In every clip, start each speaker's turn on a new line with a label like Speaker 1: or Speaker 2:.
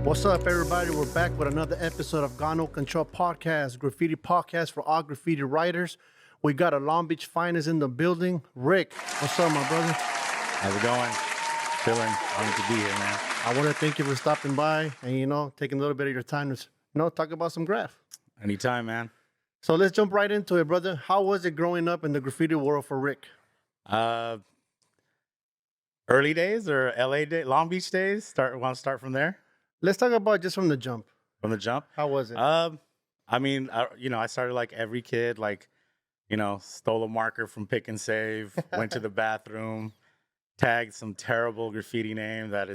Speaker 1: What's up, everybody? We're back with another episode of Gano Control Podcast, Graffiti Podcast for all graffiti writers. We got a Long Beach finest in the building. Rick, what's up, my brother?
Speaker 2: How's it going? Chilling. Honored to be here, man.
Speaker 1: I want to thank you for stopping by and, taking a little bit of your time to, talk about some graph.
Speaker 2: Anytime, man.
Speaker 1: So let's jump right into it, brother. How was it growing up in the graffiti world for Rick?
Speaker 2: Early days or LA days, Long Beach days? Want to start from there?
Speaker 1: Let's talk about just from the jump.
Speaker 2: From the jump?
Speaker 1: How was it?
Speaker 2: I started like every kid, stole a marker from Pick and Save, went to the bathroom, tagged some terrible graffiti name that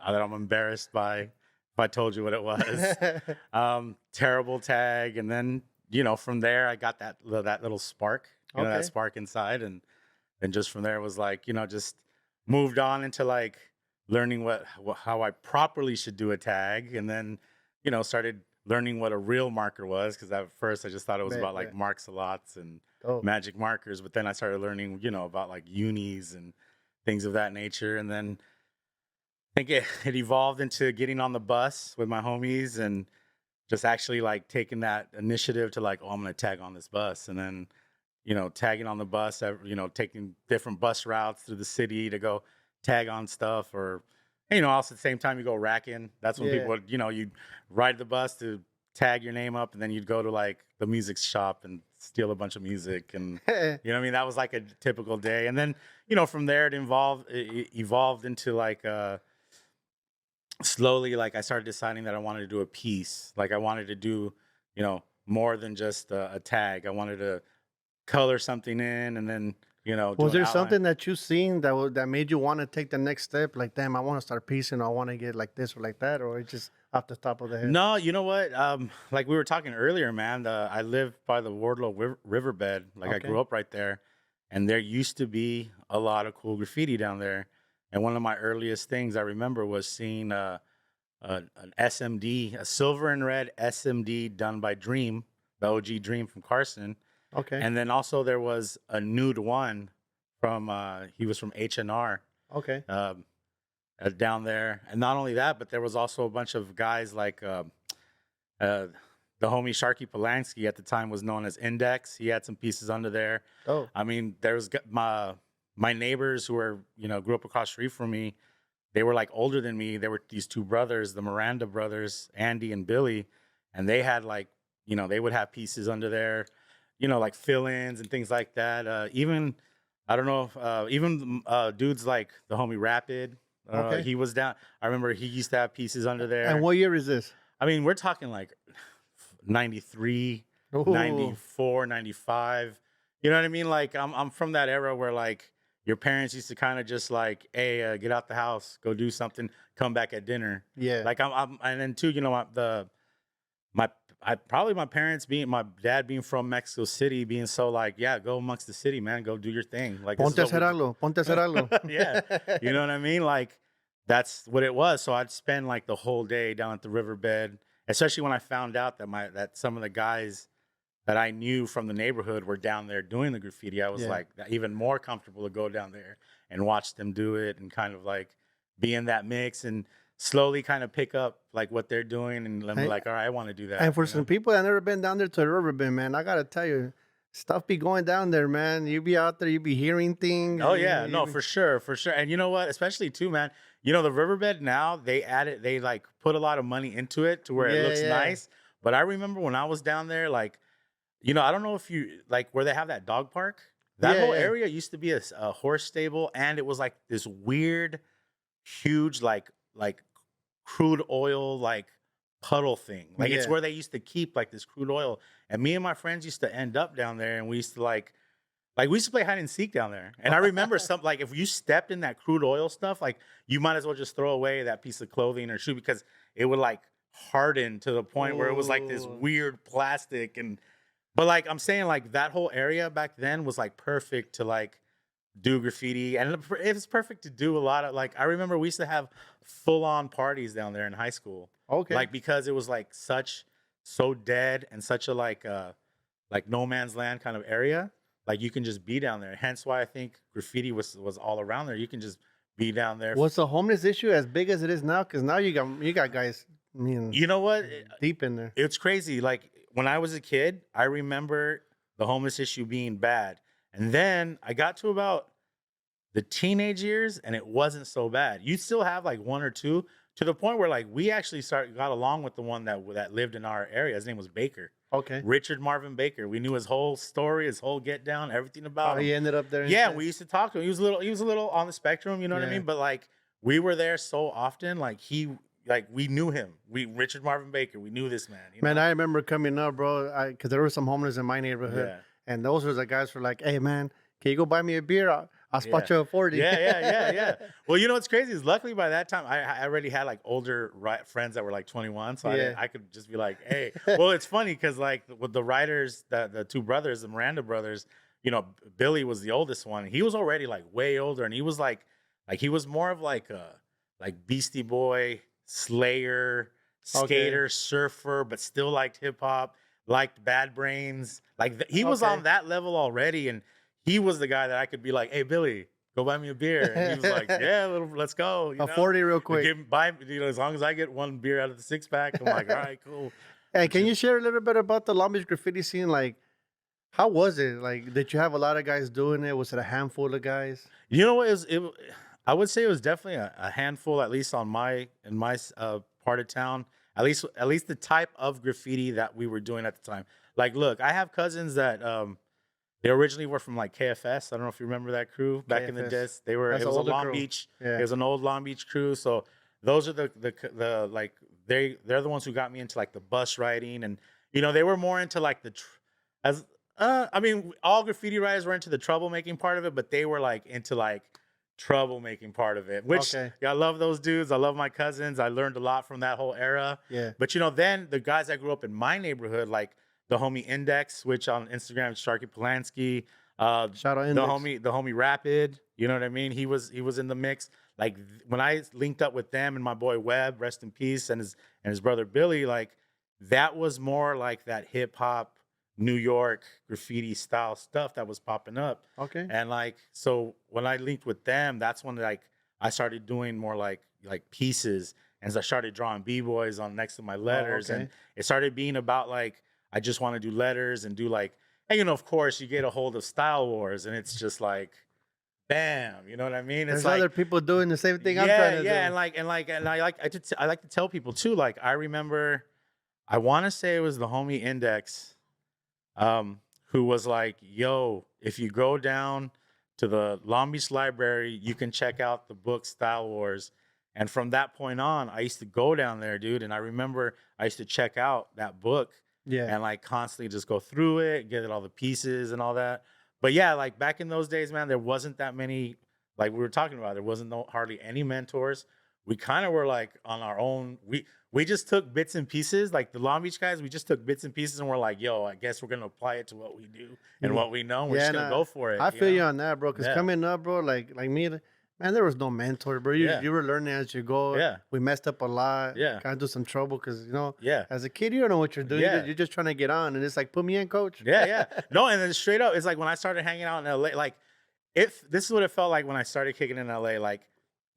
Speaker 2: I'm embarrassed by if I told you what it was. Terrible tag. And then, from there I got that little spark, that spark inside. And just from there it was like, just moved on into like learning how I properly should do a tag. And then, started learning what a real marker was. Cause at first I just thought it was about like marks-a-lots and magic markers. But then I started learning, about like unis and things of that nature. And then I think it evolved into getting on the bus with my homies and just actually like taking that initiative to like, I'm going to tag on this bus. And then, tagging on the bus, taking different bus routes through the city to go tag on stuff. Or, also at the same time you go racking. That's when people would, you'd ride the bus to tag your name up, and then you'd go to like the music shop and steal a bunch of music. And, that was like a typical day. And then, from there it evolved into like, slowly, like I started deciding that I wanted to do a piece. Like I wanted to do, more than just a tag. I wanted to color something in, and then,
Speaker 1: was there something that you seen that made you want to take the next step? Like, damn, I want to start piecing. I want to get like this or like that, or it's just off the top of the head?
Speaker 2: No, you know what? Like we were talking earlier, man. I live by the Wardlow Riverbed. Like I grew up right there, and there used to be a lot of cool graffiti down there. And one of my earliest things I remember was seeing an SMD, a silver and red SMD done by Dream, the OG Dream from Carson.
Speaker 1: Okay.
Speaker 2: And then also there was a nude one from he was from H&R.
Speaker 1: Okay.
Speaker 2: Down there. And not only that, but there was also a bunch of guys like the homie Sharky Polanski at the time was known as Index. He had some pieces under there.
Speaker 1: Oh.
Speaker 2: I mean, there's my neighbors who were, grew up across the street from me. They were like older than me. They were these two brothers, the Miranda brothers, Andy and Billy. And they had like, they would have pieces under there, like fill-ins and things like that. Even, I don't know if, even dudes like the homie Rapid, he was down. I remember he used to have pieces under there.
Speaker 1: And what year is this?
Speaker 2: I mean, we're talking like 93, 94, 95. You know what I mean? Like I'm from that era where like your parents used to kind of just like, hey, get out the house, go do something, come back at dinner.
Speaker 1: Yeah.
Speaker 2: Like and then too, my parents my dad being from Mexico City, being so like, yeah, go amongst the city, man, go do your thing. Like
Speaker 1: ponte a hacer algo.
Speaker 2: Yeah, you know what I mean? Like that's what it was. So I'd spend like the whole day down at the riverbed, especially when I found out that some of the guys that I knew from the neighborhood were down there doing the graffiti. I was like even more comfortable to go down there and watch them do it and kind of like be in that mix and slowly kind of pick up like what they're doing and be like, all right, I want to do that.
Speaker 1: And for some people that never been down there to the riverbed, man, I gotta tell you, stuff be going down there, man. You be out there, you be hearing things.
Speaker 2: Oh yeah, for sure. And you know what? Especially too, man. The riverbed now they like put a lot of money into it to where it looks nice. But I remember when I was down there, like, I don't know if you like where they have that dog park. That whole area used to be a horse stable, and it was like this weird, huge, like crude oil like puddle thing. Like it's where they used to keep like this crude oil. And me and my friends used to end up down there, and we used to like we used to play hide and seek down there. And I remember like if you stepped in that crude oil stuff, like you might as well just throw away that piece of clothing or shoe because it would like harden to the point where it was like this weird plastic. But like I'm saying, like that whole area back then was like perfect to like do graffiti, and it was perfect to do a lot of like I remember we used to have full-on parties down there in high school.
Speaker 1: Okay.
Speaker 2: Like because it was like so dead and such a like no man's land kind of area. Like you can just be down there. Hence why I think graffiti was all around there. You can just be down there.
Speaker 1: Was the homeless issue as big as it is now? Because now you got guys,
Speaker 2: You know what?
Speaker 1: deep in there.
Speaker 2: It's crazy. Like when I was a kid, I remember the homeless issue being bad. And then I got to about the teenage years and it wasn't so bad. You still have like one or two to the point where like we actually got along with the one that lived in our area. His name was Baker.
Speaker 1: Okay.
Speaker 2: Richard Marvin Baker. We knew his whole story, his whole get down, everything about him.
Speaker 1: He ended up there.
Speaker 2: Yeah, we used to talk to him. He was a little on the spectrum, you know what I mean? But like we were there so often, like we knew him. Richard Marvin Baker, we knew this man.
Speaker 1: Man, I remember coming up, bro, because there were some homeless in my neighborhood.
Speaker 2: Yeah.
Speaker 1: And those were the guys who were like, hey, man, can you go buy me a beer? I'll spot you a 40.
Speaker 2: Yeah. Well, you know what's crazy is luckily by that time I already had like older friends that were like 21, so I could just be like, hey. Well, it's funny because like with the writers, the two brothers, the Miranda brothers, you know, Billy was the oldest one. He was already like way older, and he was like he was more of like a Beastie Boy, Slayer, skater, surfer, but still liked hip hop, liked Bad Brains. Like he was on that level already, and he was the guy that I could be like, hey, Billy, go buy me a beer. And he was like, yeah, let's go. You know? 40
Speaker 1: real quick.
Speaker 2: As long as I get one beer out of the 6-pack, I'm like, all right, cool.
Speaker 1: Hey, can you share a little bit about the Long Beach graffiti scene? Like, how was it? Like, did you have a lot of guys doing it? Was it a handful of guys?
Speaker 2: You know what? I would say it was definitely a handful, at least in my part of town. At least the type of graffiti that we were doing at the time. Like, look, I have cousins that they originally were from like KFS. I don't know if you remember that crew back in the days. It was a Long Beach. Yeah. It was an old Long Beach crew. So those are the like they're the ones who got me into like the bus riding, and you know they were more into like I mean all graffiti riders were into the troublemaking part of it, but they were like into like troublemaking part of it. Which I love those dudes. I love my cousins. I learned a lot from that whole era.
Speaker 1: Yeah.
Speaker 2: But you know then the guys that grew up in my neighborhood like. The homie Index, which on Instagram is Sharky Polanski.
Speaker 1: Shout out Index.
Speaker 2: The homie Rapid. You know what I mean? He was in the mix. Like when I linked up with them and my boy Webb, rest in peace, and his brother Billy, like that was more like that hip hop New York graffiti style stuff that was popping up.
Speaker 1: Okay.
Speaker 2: And like so when I linked with them, that's when like I started doing more like pieces, and so I started drawing b-boys on next to my letters, and it started being about like. I just want to do letters and do like, and you know, of course, you get a hold of Style Wars, and it's just like, bam, you know what I mean?
Speaker 1: There's
Speaker 2: it's like
Speaker 1: other people doing the same thing I'm trying to do.
Speaker 2: And I like to tell people too. Like I remember, I want to say it was the homie Index, who was like, "Yo, if you go down to the Long Beach Library, you can check out the book Style Wars." And from that point on, I used to go down there, dude. And I remember I used to check out that book.
Speaker 1: Yeah.
Speaker 2: And like constantly just go through it, get all the pieces and all that. But yeah, like back in those days, man, there wasn't that many, like we were talking about, there wasn't hardly any mentors. We kind of were like on our own. We just took bits and pieces, like the Long Beach guys, we just took bits and pieces and we're like, yo, I guess we're going to apply it to what we do and what we know. We're just going to go for it.
Speaker 1: I feel you on that, bro. Because coming up, bro, like me, man, there was no mentor, bro. You were learning as you go.
Speaker 2: Yeah.
Speaker 1: We messed up a lot.
Speaker 2: Yeah.
Speaker 1: Got into some trouble because, you know,
Speaker 2: yeah.
Speaker 1: As a kid, you don't know what you're doing.
Speaker 2: Yeah.
Speaker 1: You're just trying to get on. And it's like, put me in, coach.
Speaker 2: Yeah. No, and then straight up, it's like when I started hanging out in LA, like, this is what it felt like when I started kicking in LA. Like,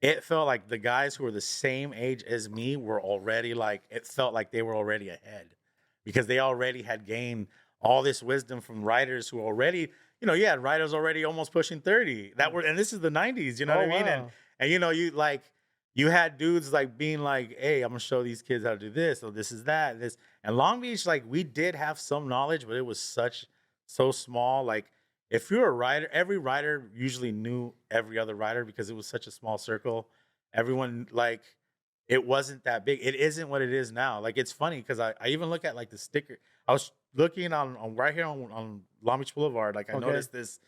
Speaker 2: it felt like the guys who were the same age as me were already like, it felt like they were already ahead because they already had gained all this wisdom from writers who already, you know, you had writers already almost pushing 30 that were, and this is the 90s, you know what I mean?
Speaker 1: Wow.
Speaker 2: And you know, you had dudes like being like, hey, I'm gonna show these kids how to do this, or this is that, this. And Long Beach, like we did have some knowledge, but it was so small. Like if you're a writer, every writer usually knew every other writer because it was such a small circle. Everyone like it wasn't that big. It isn't what it is now. Like it's funny because I even look at like the sticker. I was looking on right here on Long Beach Boulevard. Like I noticed this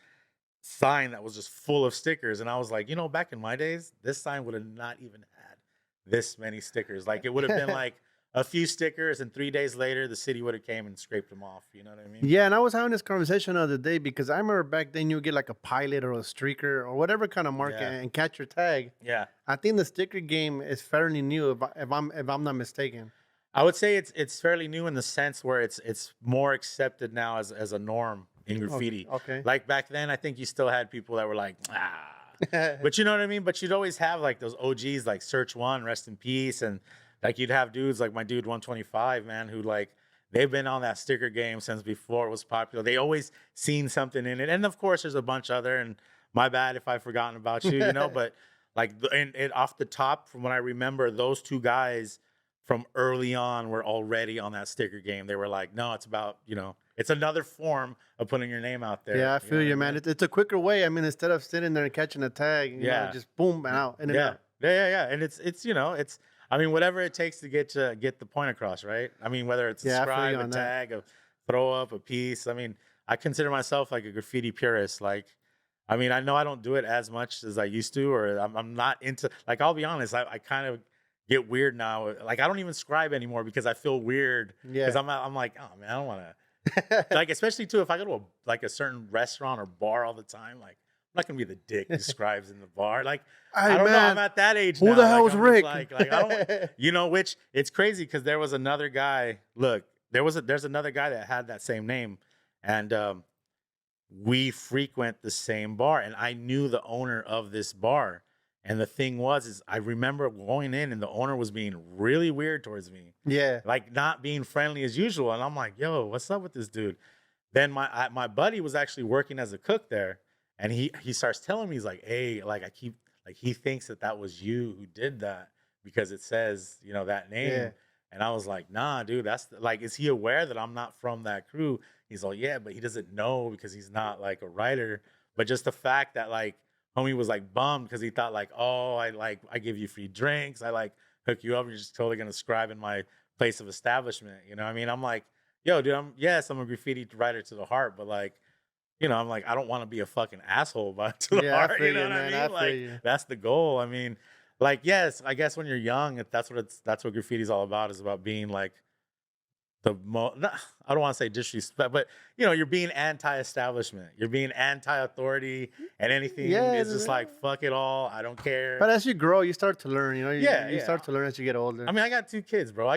Speaker 2: sign that was just full of stickers, and I was like, you know, back in my days, this sign would have not even had this many stickers. Like it would have been like a few stickers, and 3 days later, the city would have came and scraped them off. You know what I mean?
Speaker 1: Yeah, and I was having this conversation the other day because I remember back then you would get like a pilot or a streaker or whatever kind of mark and catch your tag.
Speaker 2: Yeah,
Speaker 1: I think the sticker game is fairly new, if I'm not mistaken.
Speaker 2: I would say it's fairly new in the sense where it's more accepted now as a norm in graffiti.
Speaker 1: Okay.
Speaker 2: Like back then, I think you still had people that were like, But you know what I mean? But you'd always have like those OGs like Search One, rest in peace. And like you'd have dudes like my dude 125, man, who like they've been on that sticker game since before it was popular. They always seen something in it. And of course there's a bunch other, and my bad if I've forgotten about you, you know, but like and off the top from what I remember, those two guys from early on were already on that sticker game. They were like, no, it's about, you know, it's another form of putting your name out there.
Speaker 1: Yeah, I feel you,
Speaker 2: know what
Speaker 1: man. It's a quicker way. I mean, instead of sitting there and catching a tag, you know, just boom and out, in and out.
Speaker 2: Yeah. And it's you know, it's I mean, whatever it takes to get the point across, right? I mean, whether it's a scribe, a tag, a throw up, a piece. I mean, I consider myself like a graffiti purist. Like, I mean, I know I don't do it as much as I used to, or I'm not into. Like, I'll be honest, I kind of get weird now. Like, I don't even scribe anymore because I feel weird. Yeah. Because I'm like, oh man, I don't want to. Like, especially too, if I go to a certain restaurant or bar all the time, like I'm not gonna be the dick who describes in the bar. Like, I don't know, I'm at that age now.
Speaker 1: Who the hell was Rick?
Speaker 2: Like I don't, you know, which it's crazy because there was another guy. Look, there's another guy that had that same name, and we frequent the same bar, and I knew the owner of this bar. And the thing is I remember going in and the owner was being really weird towards me. Yeah. Like not being friendly as usual. And I'm like, yo, what's up with this dude? Then my buddy was actually working as a cook there. And he starts telling me, he's like, hey, like he thinks that was you who did that because it says, you know, that name. Yeah. And I was like, nah, dude, like, is he aware that I'm not from that crew? He's like, yeah, but he doesn't know because he's not like a writer. But just the fact that like, homie was like bummed because he thought like, oh, I give you free drinks. I like hook you up. You're just totally going to scribe in my place of establishment. You know what I mean? I'm like, yo, dude, I'm a graffiti writer to the heart, but like, you know, I'm like, I don't want to be a fucking asshole to the heart. You know what I mean? Like, that's the goal. I mean, like, yes, I guess when you're young, that's what graffiti's all about, is about being like I don't want to say disrespect, but you know, you're being anti-establishment, you're being anti-authority, and anything is just like fuck it all. I don't care.
Speaker 1: But as you grow, you start to learn. You know, you start to learn as you get older.
Speaker 2: I mean, I got 2 kids, bro.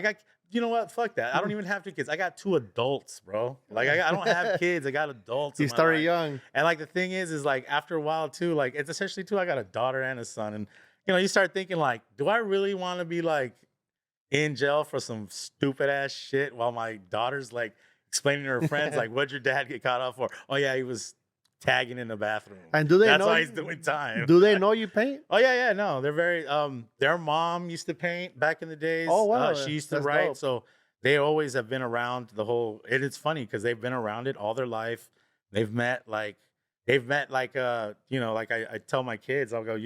Speaker 2: You know what? Fuck that. I don't even have 2 kids. I got 2 adults, bro. Like I don't have kids. I got adults.
Speaker 1: You started young,
Speaker 2: and like the thing is like after a while too, like it's essentially too. I got a daughter and a son, and you know, you start thinking like, do I really want to be like in jail for some stupid ass shit while my daughter's like explaining to her friends like, what'd your dad get caught up for? Oh yeah, he was tagging in the bathroom.
Speaker 1: And do they
Speaker 2: That's
Speaker 1: know
Speaker 2: why he's doing time.
Speaker 1: Do they know you paint?
Speaker 2: Oh yeah, no. They're very their mom used to paint back in the days.
Speaker 1: Oh wow.
Speaker 2: She used to write. Dope. So they always have been around the whole, and it's funny because they've been around it all their life. They've met like you know, like I tell my kids, I'll go,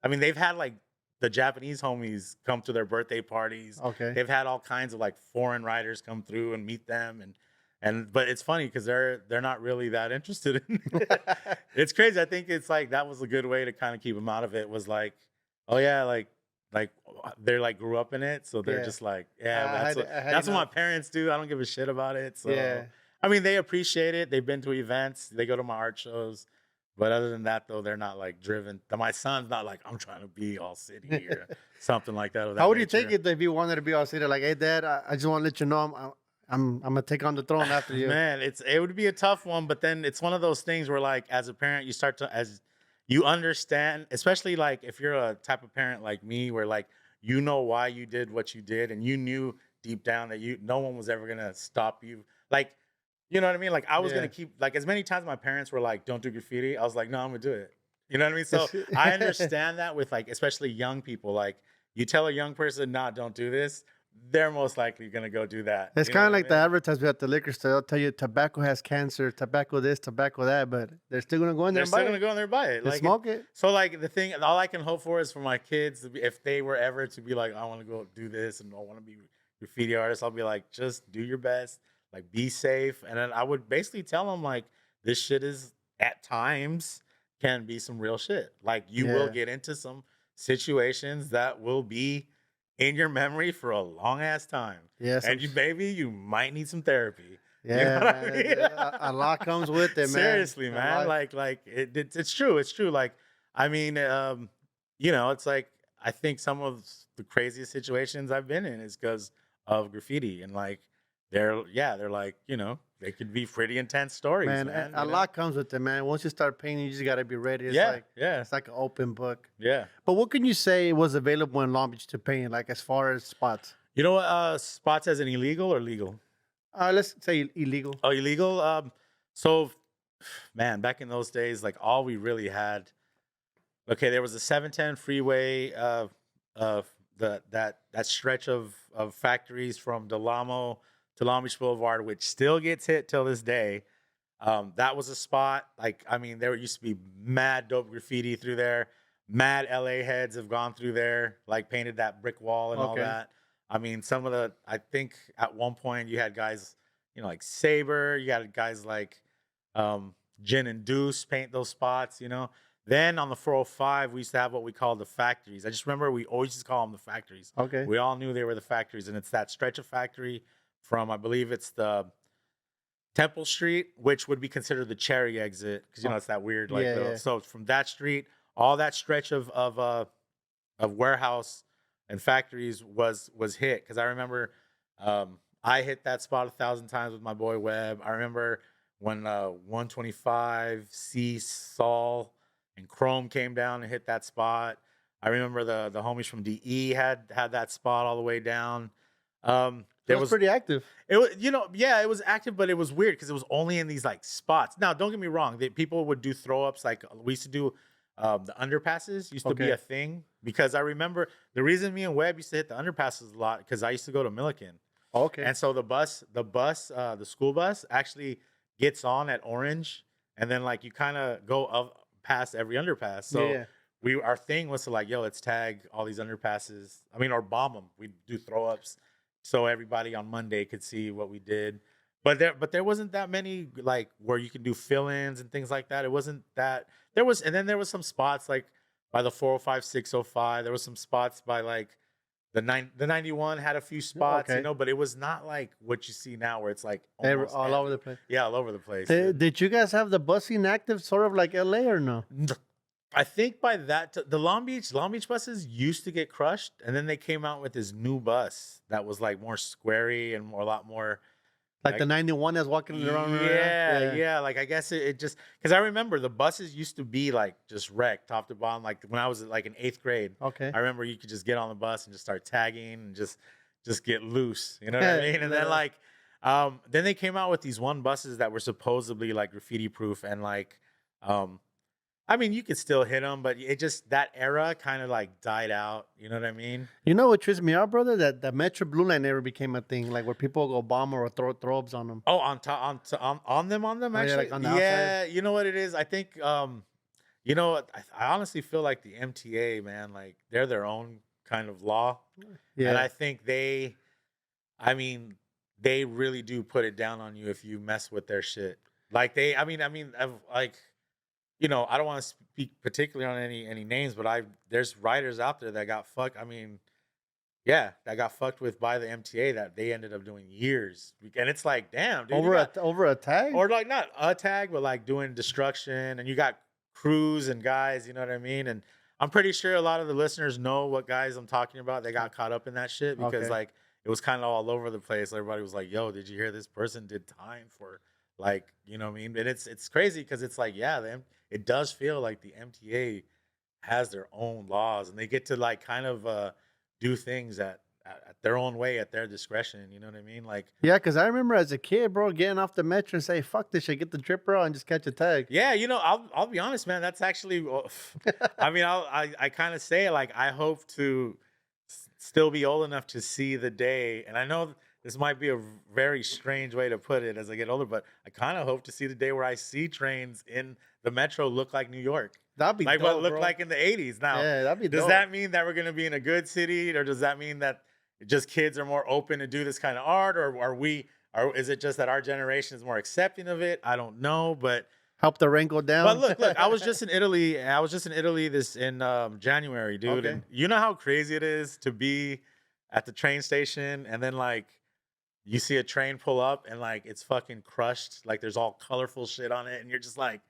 Speaker 2: I mean, they've had like the Japanese homies come to their birthday parties. Okay. They've had all kinds of like foreign writers come through and meet them, but it's funny because they're not really that interested in it. It's crazy. I think it's like that was a good way to kind of keep them out of it, was like, oh yeah, like they're like grew up in it, so they're just like, yeah, that's what my parents do. I don't give a shit about it. So yeah. I mean, they appreciate it. They've been to events. They go to my art shows. But other than that, though, they're not like driven. My son's not like, I'm trying to be all city or something like that.
Speaker 1: How would you take it if you wanted to be all city? Like, hey, Dad, I just want to let you know I'm gonna take on the throne after you.
Speaker 2: Man, it would be a tough one, but then it's one of those things where, like, as a parent, you start to, as you understand, especially like if you're a type of parent like me, where like you know why you did what you did, and you knew deep down that no one was ever gonna stop you. Like, you know what I mean? Like, I was going to keep, like, as many times my parents were like, don't do graffiti, I was like, no, I'm going to do it. You know what I mean? So I understand that with, like, especially young people. Like, you tell a young person, nah, don't do this, they're most likely going to go do that.
Speaker 1: It's kind of like the advertisement at the liquor store. They'll tell you tobacco has cancer, tobacco this, tobacco that, but they're still going to go in there and buy it.
Speaker 2: They're still going to go in there and buy it.
Speaker 1: Like, smoke it.
Speaker 2: So, like, the thing, all I can hope for is for my kids, if they were ever to be like, I want to go do this and I want to be graffiti artist, I'll be like, just do your best. Like, be safe. And then I would basically tell them, like, this shit is, at times, can be some real shit. Like, you will get into some situations that will be in your memory for a long-ass time. Yes. And you might need some therapy.
Speaker 1: Yeah, you know man, I mean? A lot comes with it, man.
Speaker 2: Seriously, man. Like it's true. It's true. Like, I mean, you know, it's like, I think some of the craziest situations I've been in is because of graffiti. And, like, they're like, you know, they could be pretty intense stories,
Speaker 1: Man,
Speaker 2: man.
Speaker 1: a lot comes with it, man. Once you start painting, you just gotta be ready. It's
Speaker 2: Yeah,
Speaker 1: like
Speaker 2: yeah,
Speaker 1: it's like an open book.
Speaker 2: yeah.
Speaker 1: But what can you say was available in Long Beach to paint, like as far as spots?
Speaker 2: You know what? Spots as an illegal or legal?
Speaker 1: Let's say illegal.
Speaker 2: Oh, illegal. So, man, back in those days, like all we really had. Okay, there was a 710 freeway. That stretch of factories from Del Amo to Long Beach Boulevard, which still gets hit till this day. That was a spot. Like, I mean, there used to be mad dope graffiti through there. Mad LA heads have gone through there, like painted that brick wall and all
Speaker 1: Okay.
Speaker 2: that. I mean, I think at one point you had guys, like Saber, you had guys like Gin and Deuce paint those spots. Then on the 405, we used to have what we called the factories. I just remember we always just call them the factories.
Speaker 1: Okay.
Speaker 2: We all knew they were the factories, and it's that stretch of factory from, I believe it's the Temple Street, which would be considered the Cherry exit, because it's that weird like.
Speaker 1: Yeah.
Speaker 2: So from that street, all that stretch of warehouse and factories was hit. Because I remember I hit that spot 1,000 times with my boy Webb. I remember when 125 C Saul and Chrome came down and hit that spot. I remember the homies from DE had that spot all the way down.
Speaker 1: It was pretty active.
Speaker 2: It was, it was active, but it was weird because it was only in these like spots. Now, don't get me wrong; people would do throw ups. Like we used to do, the underpasses used to be a thing, because I remember the reason me and Webb used to hit the underpasses a lot, because I used to go to Milliken.
Speaker 1: Okay.
Speaker 2: And so the school bus actually gets on at Orange, and then like you kind of go past every underpass. So our thing was to like, yo, let's tag all these underpasses. I mean, or bomb them. We'd do throw ups, so everybody on Monday could see what we did. But there wasn't that many like where you can do fill-ins and things like that. It wasn't that. And then there was some spots like by the 405, 605. There was some spots by like the 91 had a few spots, but it was not like what you see now where it's like
Speaker 1: all over the place.
Speaker 2: Yeah, all over the place.
Speaker 1: Did you guys have the busing active sort of like LA or no?
Speaker 2: I think by that the Long Beach buses used to get crushed, and then they came out with this new bus that was like more squarey and a lot more
Speaker 1: like the 91 that's walking around.
Speaker 2: Yeah. Like I guess it just, because I remember the buses used to be like just wrecked top to bottom. Like when I was like in 8th grade, I remember you could just get on the bus and just start tagging and just get loose. You know what I mean? And then like, then they came out with these buses that were supposedly like graffiti proof, and like, I mean, you could still hit them, but it just, that era kind of like died out. You know what I mean?
Speaker 1: You know what trips me out, brother? That the Metro Blue Line never became a thing, like where people go bomb or throw ups on them.
Speaker 2: Oh, on them actually?
Speaker 1: Yeah, like on the outside?
Speaker 2: You know what it is? I think, you know what? I honestly feel like the MTA, man, like they're their own kind of law. Yeah. And I think they really do put it down on you if you mess with their shit. Like I don't want to speak particularly on any names, but there's writers out there that got fucked. I mean, yeah, that got fucked with by the MTA that they ended up doing years. And it's like, damn, dude.
Speaker 1: Over a tag?
Speaker 2: Or like not a tag, but like doing destruction. And you got crews and guys, you know what I mean? And I'm pretty sure a lot of the listeners know what guys I'm talking about. They got caught up in that shit because like it was kind of all over the place. Everybody was like, yo, did you hear this person did time for, like, you know what I mean? And it's crazy because it's like, yeah, it does feel like the MTA has their own laws, and they get to like kind of do things at their own way, at their discretion. You know what I mean? Like,
Speaker 1: yeah, because I remember as a kid, bro, getting off the metro and say, fuck this shit, get the dripper out and just catch a tag.
Speaker 2: Yeah, I'll be honest, man. That's actually, I mean, I kind of say, like, I hope to still be old enough to see the day, and I know this might be a very strange way to put it as I get older, but I kind of hope to see the day where I see trains in the metro look like New York.
Speaker 1: That'd be
Speaker 2: like
Speaker 1: dope,
Speaker 2: what it looked
Speaker 1: bro.
Speaker 2: like in the 80s. Now,
Speaker 1: yeah, that'd be dope.
Speaker 2: Does that mean that we're going to be in a good city, or does that mean that just kids are more open to do this kind of art, or is it just that our generation is more accepting of it? I don't know, but
Speaker 1: help the rent go down.
Speaker 2: But look, I was just in Italy. in January, dude.
Speaker 1: Okay.
Speaker 2: And you know how crazy it is to be at the train station, and then like you see a train pull up and like it's fucking crushed, like there's all colorful shit on it, and you're just like,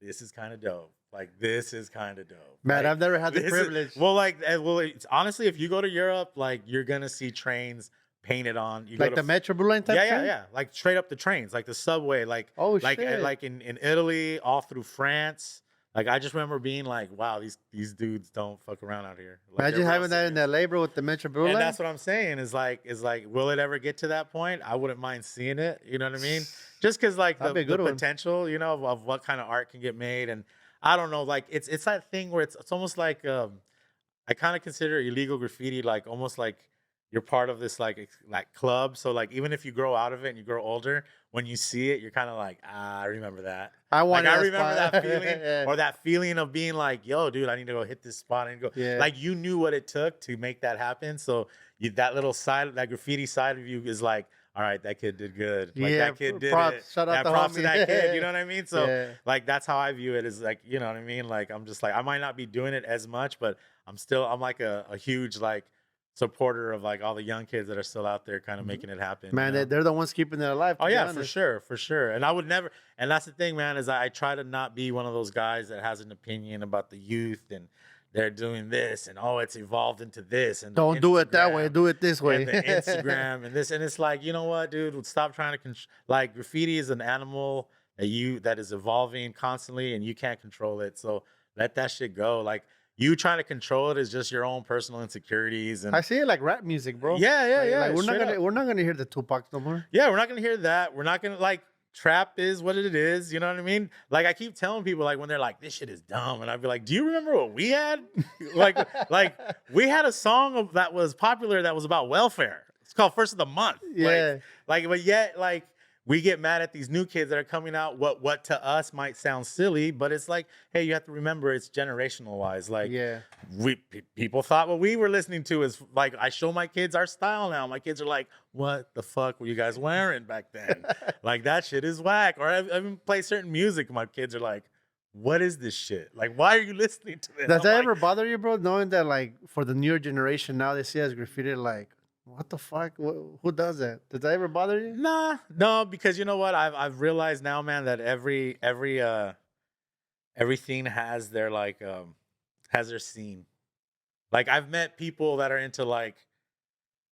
Speaker 2: this is kind of dope. Like, this is kind of dope.
Speaker 1: Man,
Speaker 2: like,
Speaker 1: I've never had the privilege.
Speaker 2: It's honestly, if you go to Europe, like you're gonna see trains painted on. You
Speaker 1: Like
Speaker 2: go
Speaker 1: the
Speaker 2: to
Speaker 1: Metro Blue Line type
Speaker 2: yeah, yeah,
Speaker 1: train?
Speaker 2: yeah. Like straight up the trains, like the subway,
Speaker 1: Oh,
Speaker 2: like
Speaker 1: shit.
Speaker 2: like in Italy, all through France. Like I just remember being like, wow, these dudes don't fuck around out here. Like they're
Speaker 1: Imagine
Speaker 2: real
Speaker 1: having that in
Speaker 2: serious.
Speaker 1: LA, bro, with the Metro Blue
Speaker 2: And
Speaker 1: Line.
Speaker 2: that's what I'm saying is like, will it ever get to that point? I wouldn't mind seeing it. You know what I mean? Just because like
Speaker 1: That'd be a
Speaker 2: the
Speaker 1: good one.
Speaker 2: potential, of what kind of art can get made, and I don't know, like it's that thing where it's almost like I kind of consider illegal graffiti like almost like you're part of this like like club. So like even if you grow out of it and you grow older, when you see it, you're kind of like, I remember that.
Speaker 1: I
Speaker 2: Like
Speaker 1: wanted
Speaker 2: I
Speaker 1: that
Speaker 2: remember
Speaker 1: spot.
Speaker 2: that feeling
Speaker 1: Yeah.
Speaker 2: or that feeling of being like, yo, dude, I need to go hit this spot and go.
Speaker 1: Yeah.
Speaker 2: Like you knew what it took to make that happen. So that little side, that graffiti side of you is like, all right, that kid did good. Like
Speaker 1: Yeah,
Speaker 2: that kid did
Speaker 1: props.
Speaker 2: it.
Speaker 1: Shout out
Speaker 2: Yeah,
Speaker 1: to
Speaker 2: props to
Speaker 1: homie.
Speaker 2: that kid. You know what I mean? So
Speaker 1: Yeah.
Speaker 2: like that's how I view it. Is like, you know what I mean? Like I'm just like I might not be doing it as much, but I'm like a huge like supporter of like all the young kids that are still out there kind of making it happen.
Speaker 1: Man,
Speaker 2: you know?
Speaker 1: they're the ones keeping it alive.
Speaker 2: Oh
Speaker 1: to be
Speaker 2: yeah,
Speaker 1: honest.
Speaker 2: for sure. And I would never. And that's the thing, man, is I try to not be one of those guys that has an opinion about the youth and they're doing this and oh, it's evolved into this and the
Speaker 1: Don't do it that way.
Speaker 2: Instagram
Speaker 1: Do it this way.
Speaker 2: and the Instagram and this and it's like, you know what, dude, stop trying to like graffiti is an animal that is evolving constantly and you can't control it. So let that shit go. Like you trying to control it is just your own personal insecurities and
Speaker 1: I see it like rap music, bro.
Speaker 2: yeah, yeah,
Speaker 1: Like,
Speaker 2: yeah.
Speaker 1: like
Speaker 2: straight up.
Speaker 1: we're not gonna hear the Tupacs no more.
Speaker 2: Yeah, we're not gonna hear that. We're not gonna like trap is what it is. You know what I mean? Like I keep telling people like when they're like this shit is dumb, and I'd be like, do you remember what we had? like we had a song that was popular that was about welfare. It's called First of the Month.
Speaker 1: Yeah.
Speaker 2: But yet like we get mad at these new kids that are coming out. What to us might sound silly, but it's like, hey, you have to remember it's generational wise. Like
Speaker 1: Yeah.
Speaker 2: people thought what we were listening to is like I show my kids our style now. My kids are like, what the fuck were you guys wearing back then? Like that shit is whack. Or I even play certain music. My kids are like, what is this shit? Like, why are you listening to this?
Speaker 1: Does
Speaker 2: I'm
Speaker 1: that
Speaker 2: like,
Speaker 1: ever bother you, bro? Knowing that, like, for the newer generation now, they see us graffiti, like, what the fuck? Who does that? Does that ever bother you?
Speaker 2: Nah, no, because you know what? I've realized now, man, that everything has their like has their scene. Like I've met people that are into like,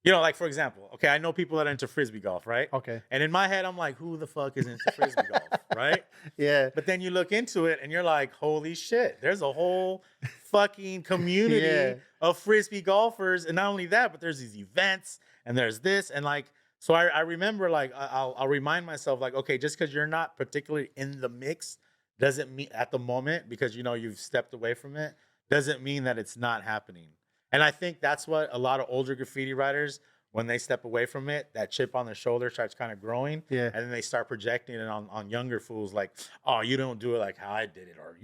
Speaker 2: like for example, okay, I know people that are into frisbee golf, right?
Speaker 1: Okay.
Speaker 2: And in my head, I'm like, who the fuck is into frisbee golf, right?
Speaker 1: Yeah.
Speaker 2: But then you look into it and you're like, holy shit, there's a whole fucking community
Speaker 1: Yeah.
Speaker 2: of frisbee golfers. And not only that, but there's these events and there's this. And like, so I remember like, I'll remind myself like, okay, just because you're not particularly in the mix doesn't mean at the moment, because you've stepped away from it, doesn't mean that it's not happening. And I think that's what a lot of older graffiti writers, when they step away from it, that chip on their shoulder starts kind of growing.
Speaker 1: Yeah.
Speaker 2: And then they start projecting it on younger fools like, oh, you don't do it like how I did it. Or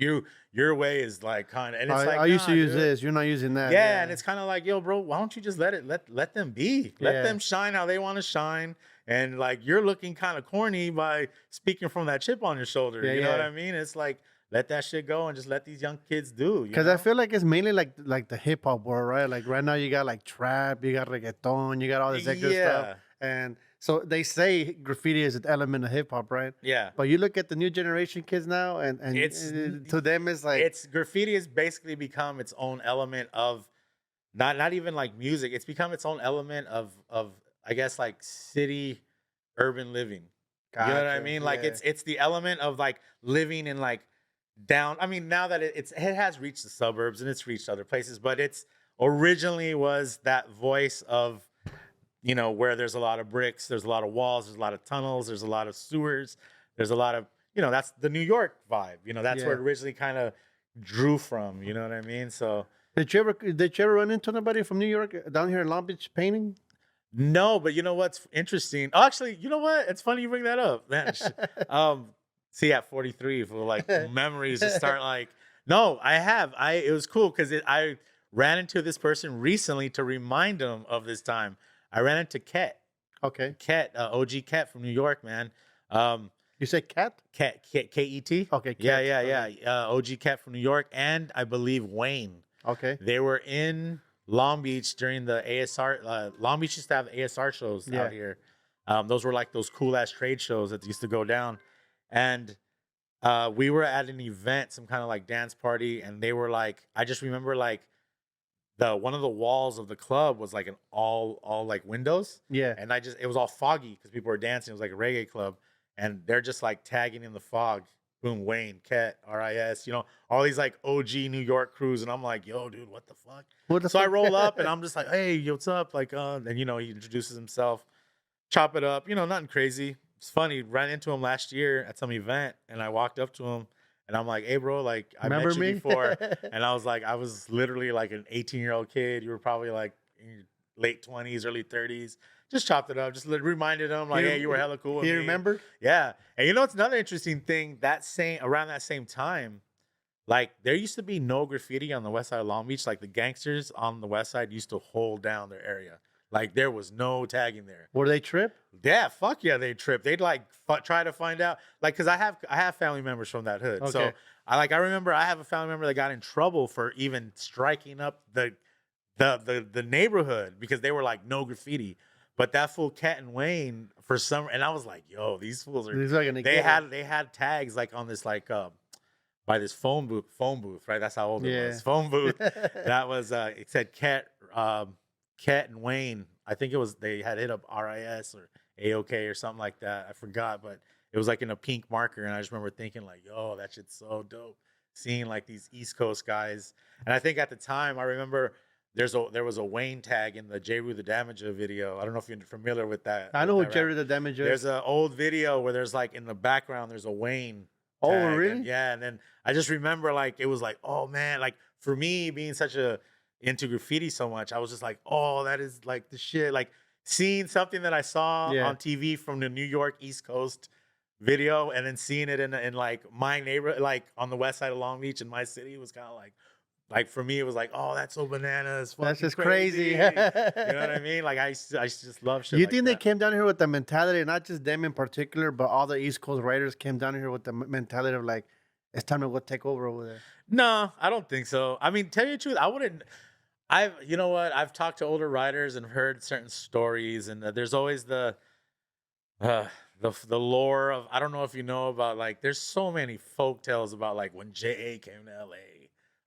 Speaker 2: your way is like kind of, and it's like,
Speaker 1: I used to
Speaker 2: nah,
Speaker 1: use
Speaker 2: dude.
Speaker 1: this. You're not using that.
Speaker 2: Yeah. And it's kind of like, yo, bro, why don't you just let them be? Let
Speaker 1: Yeah.
Speaker 2: them shine how they want to shine. And like, you're looking kind of corny by speaking from that chip on your shoulder.
Speaker 1: Yeah,
Speaker 2: You know what
Speaker 1: yeah.
Speaker 2: I mean? It's like, let that shit go and just let these young kids do.
Speaker 1: Because I feel like it's mainly like the hip hop world, right? Like right now you got like trap, you got reggaeton, you got all this extra stuff. And so they say graffiti is an element of hip hop, right?
Speaker 2: Yeah.
Speaker 1: But you look at the new generation kids now, and
Speaker 2: It's-
Speaker 1: to them it's like
Speaker 2: It's graffiti has basically become its own element of not even like music. It's become its own element of I guess like city urban living. You know what I
Speaker 1: Gotcha,
Speaker 2: mean? Like
Speaker 1: yeah.
Speaker 2: it's the element of like living in like down. I mean, now that it has reached the suburbs and it's reached other places, but it's originally was that voice of where there's a lot of bricks, there's a lot of walls, there's a lot of tunnels, there's a lot of sewers, there's a lot of that's the New York vibe. That's
Speaker 1: Yeah.
Speaker 2: where it originally kind of drew from. You know what I mean? So
Speaker 1: Did you ever run into anybody from New York down here in Long Beach painting?
Speaker 2: no, but you know what's interesting? Oh, actually, you know what? It's funny you bring that up, man. See, at 43, for like memories to start like. No, I have. It was cool because I ran into this person recently to remind them of this time. I ran into Ket.
Speaker 1: Okay.
Speaker 2: Ket, OG Ket from New York, man.
Speaker 1: You say cat?
Speaker 2: Ket, Ket.
Speaker 1: Okay.
Speaker 2: Yeah,
Speaker 1: Ket.
Speaker 2: yeah. OG Ket from New York, and I believe Wayne.
Speaker 1: Okay.
Speaker 2: They were in Long Beach during the ASR. Long Beach used to have ASR shows
Speaker 1: Yeah.
Speaker 2: out here. Those were like those cool ass trade shows that used to go down. And we were at an event, some kind of like dance party. And they were like, I just remember like one of the walls of the club was like an all like windows.
Speaker 1: Yeah.
Speaker 2: And it was all foggy because people were dancing. It was like a reggae club. And they're just like tagging in the fog. Boom, Wayne, Ket, RIS, all these like OG New York crews. And I'm like, yo, dude, what the fuck? So I roll up and I'm just like, hey, what's up? Like, and he introduces himself, chop it up, nothing crazy. It's funny. Ran into him last year at some event and I walked up to him and I'm like, hey, bro, like I met you before. And I was like, I was literally like an 18-year-old kid. You were probably like in your late 20s, early 30s. Just chopped it up. Just reminded him like, hey, you were hella cool with me.
Speaker 1: He remembered?
Speaker 2: Yeah. And it's another interesting thing around that same time, like there used to be no graffiti on the west side of Long Beach. Like the gangsters on the west side used to hold down their area. Like there was no tagging there.
Speaker 1: Were they trip?
Speaker 2: Yeah, fuck yeah, they trip. They'd like try to find out, like, cause I have family members from that hood. Okay. So I remember I have a family member that got in trouble for even striking up the neighborhood because they were like no graffiti. But that fool Ket and Wayne and I was like, yo, these fools are. They had tags like on this like by this phone booth, right? That's how old it was. Phone booth. That was it said Ket and Wayne. I think they had hit up RIS or AOK or something like that. I forgot, but it was like in a pink marker, and I just remember thinking like, yo, that shit's so dope. Seeing like these East Coast guys, and I think at the time I remember. There was a Wayne tag in the J-Roo the Damager video. I don't know if you're familiar with that.
Speaker 1: I know who J-Roo the Damager is.
Speaker 2: There's an old video where there's like in the background there's a Wayne
Speaker 1: tag. Oh, really?
Speaker 2: And then I just remember like it was like, oh man, like for me being into graffiti so much, I was just like, oh, that is like the shit. Like seeing something that I saw on TV from the New York East Coast video and then seeing it in like my neighborhood, like on the west side of Long Beach in my city was kind of like for me, it was like, oh, that's so bananas.
Speaker 1: That's just crazy.
Speaker 2: You know what I mean? Like I just love shit.
Speaker 1: You think they came down here with the mentality, not just them in particular, but all the East Coast writers came down here with the mentality of like, it's time to go take over over there?
Speaker 2: No, I don't think so. I mean, tell you the truth, I wouldn't. You know what? I've talked to older writers and heard certain stories, and there's always the lore of, I don't know if you know about, like, there's so many folk tales about like when J.A. came to L.A.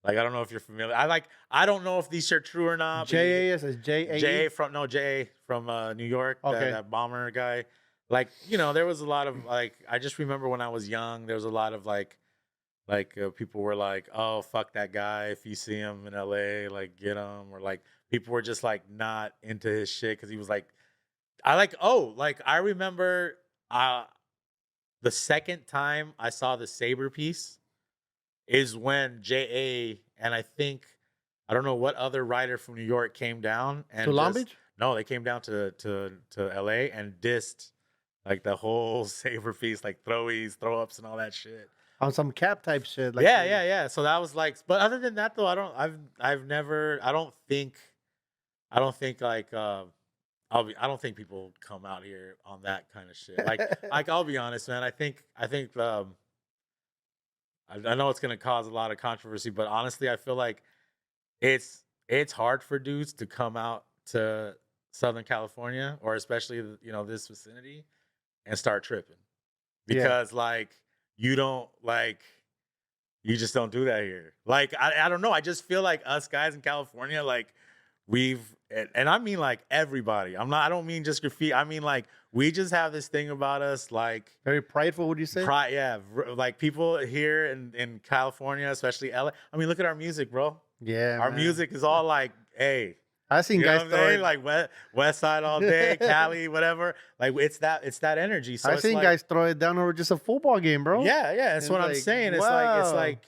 Speaker 2: Like, I don't know if you're familiar. I don't know if these are true or not.
Speaker 1: J.A. is J.A.
Speaker 2: J.A. from New York,
Speaker 1: okay.
Speaker 2: that bomber guy. Like, there was a lot of, like, I just remember when I was young, there was a lot of, like people were like, oh, fuck that guy. If you see him in L.A., like, get him. Or, like, people were just, like, not into his shit because he was, like, I remember the second time I saw the Saber piece is when J.A. and I don't know what other writer from New York came down and
Speaker 1: to Long Beach?
Speaker 2: No, they came down to L.A. and dissed like the whole Saber piece, like throw-ups and all that shit
Speaker 1: on some cap type shit. Like
Speaker 2: yeah. So that was like, but other than that though, I don't think like I don't think people come out here on that kind of shit. Like I'll be honest, man. I think I know it's going to cause a lot of controversy, but honestly, I feel like it's hard for dudes to come out to Southern California or especially, this vicinity and start tripping because you just don't do that here. Like, I don't know. I just feel like us guys in California, like and I mean like everybody. I don't mean just graffiti. I mean like we just have this thing about us, like
Speaker 1: very prideful. Would you say?
Speaker 2: Pride, yeah. Like people here in California, especially LA. I mean, look at our music, bro.
Speaker 1: Yeah,
Speaker 2: our music is all like, hey.
Speaker 1: I seen guys throw it
Speaker 2: like West Side all day, Cali, whatever. Like it's that energy. So
Speaker 1: I seen guys throw it down over just a football game, bro.
Speaker 2: Yeah. That's what I'm saying. It's like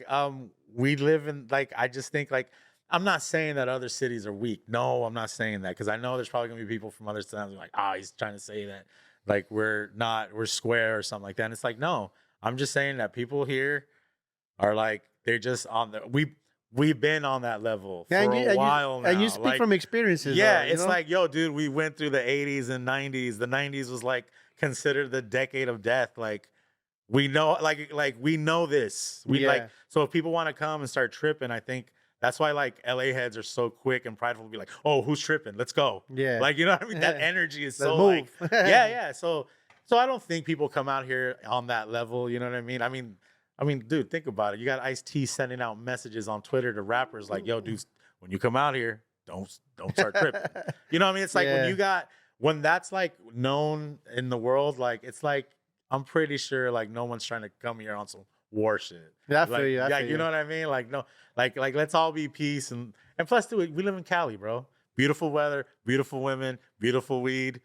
Speaker 2: we live in, like, I just think like. I'm not saying that other cities are weak. No, I'm not saying that because I know there's probably gonna be people from other towns like, he's trying to say that like we're square or something like that. And it's like, no, I'm just saying that people here are like, they're just on the we've been on that level for a while now.
Speaker 1: And you speak from experiences.
Speaker 2: Yeah, it's like, yo, dude, we went through the 80s and 90s. The 90s was like considered the decade of death. Like we know, like we know this. So if people want to come and start tripping, I think. That's why, like, LA heads are so quick and prideful to be like, oh, who's tripping? Let's go.
Speaker 1: Yeah.
Speaker 2: Like, you know what I mean? That energy is so, like, yeah. So I don't think people come out here on that level. You know what I mean? I mean, dude, think about it. You got Ice-T sending out messages on Twitter to rappers like, yo, dude, when you come out here, don't start tripping. You know what I mean? It's like when that's like known in the world, like it's like I'm pretty sure like no one's trying to come here on some war shit.
Speaker 1: Yeah, I
Speaker 2: like,
Speaker 1: feel you. I feel
Speaker 2: you know what I mean? Like no, like let's all be peace and plus, dude, we live in Cali, bro. Beautiful weather, beautiful women, beautiful weed.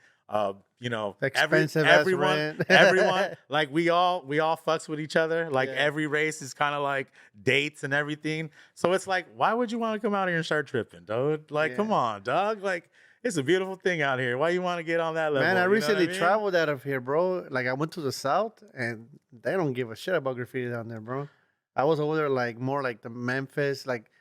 Speaker 2: You know,
Speaker 1: Expensive
Speaker 2: everyone,
Speaker 1: as rent.
Speaker 2: everyone, like we all fucks with each other. Like
Speaker 1: Yeah.
Speaker 2: every race is kind of like dates and everything. So it's like, why would you want to come out here and start tripping, dude? Like, come on, dog. Like, it's a beautiful thing out here. Why you want to get on that level?
Speaker 1: Man, I
Speaker 2: You know what
Speaker 1: recently
Speaker 2: mean?
Speaker 1: traveled out of here, bro. Like, I went to the south, and they don't give a shit about graffiti down there, bro. I was over there, like, more like the Memphis, like,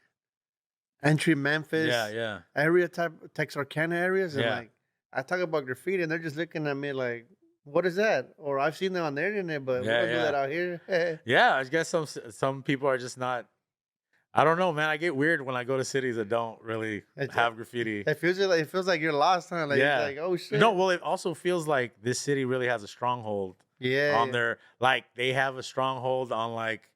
Speaker 1: entry Memphis
Speaker 2: Yeah.
Speaker 1: area type, Texarkana areas. And,
Speaker 2: Yeah.
Speaker 1: like, I talk about graffiti, and they're just looking at me like, what is that? Or I've seen them on the internet, but we don't do that out here.
Speaker 2: Yeah, I guess some people are just not. I don't know, man. I get weird when I go to cities that don't really have graffiti.
Speaker 1: It feels like you're lost, huh? Like,
Speaker 2: Yeah.
Speaker 1: like, oh, shit.
Speaker 2: No, well, it also feels like this city really has a stronghold on their, like, they have a stronghold on, like,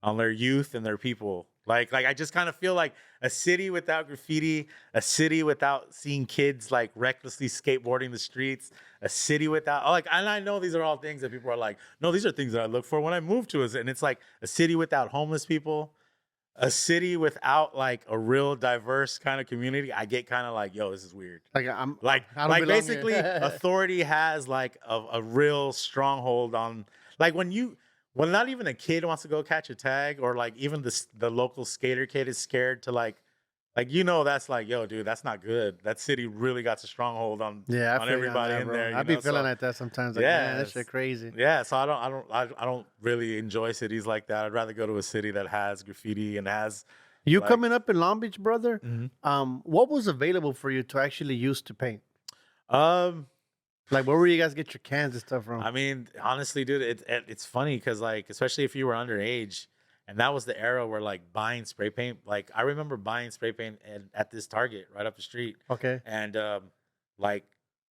Speaker 2: on their youth and their people. Like I just kind of feel like a city without graffiti, a city without seeing kids like recklessly skateboarding the streets, a city without like, and I know these are all things that people are like, no, these are things that I look for when I move to it. And it's like a city without homeless people, a city without like a real diverse kind of community. I get kind of like, yo, this is weird.
Speaker 1: Like,
Speaker 2: I don't basically authority has like a real stronghold on, like when not even a kid wants to go catch a tag, or like even the local skater kid is scared to like that's like, yo, dude, that's not good. That city really got a stronghold on everybody in there.
Speaker 1: I be feeling like that sometimes. Like, man, that shit crazy.
Speaker 2: Yeah, so I don't really enjoy cities like that. I'd rather go to a city that has graffiti and has.
Speaker 1: You coming up in Long Beach, brother?
Speaker 2: Mm-hmm.
Speaker 1: What was available for you to actually use to paint?
Speaker 2: Like,
Speaker 1: where were you guys get your cans and stuff from?
Speaker 2: I mean, honestly, dude, it's funny because, like, especially if you were underage, and that was the era where, like, buying spray paint. Like, I remember buying spray paint at this Target right up the street.
Speaker 1: Okay.
Speaker 2: And, like,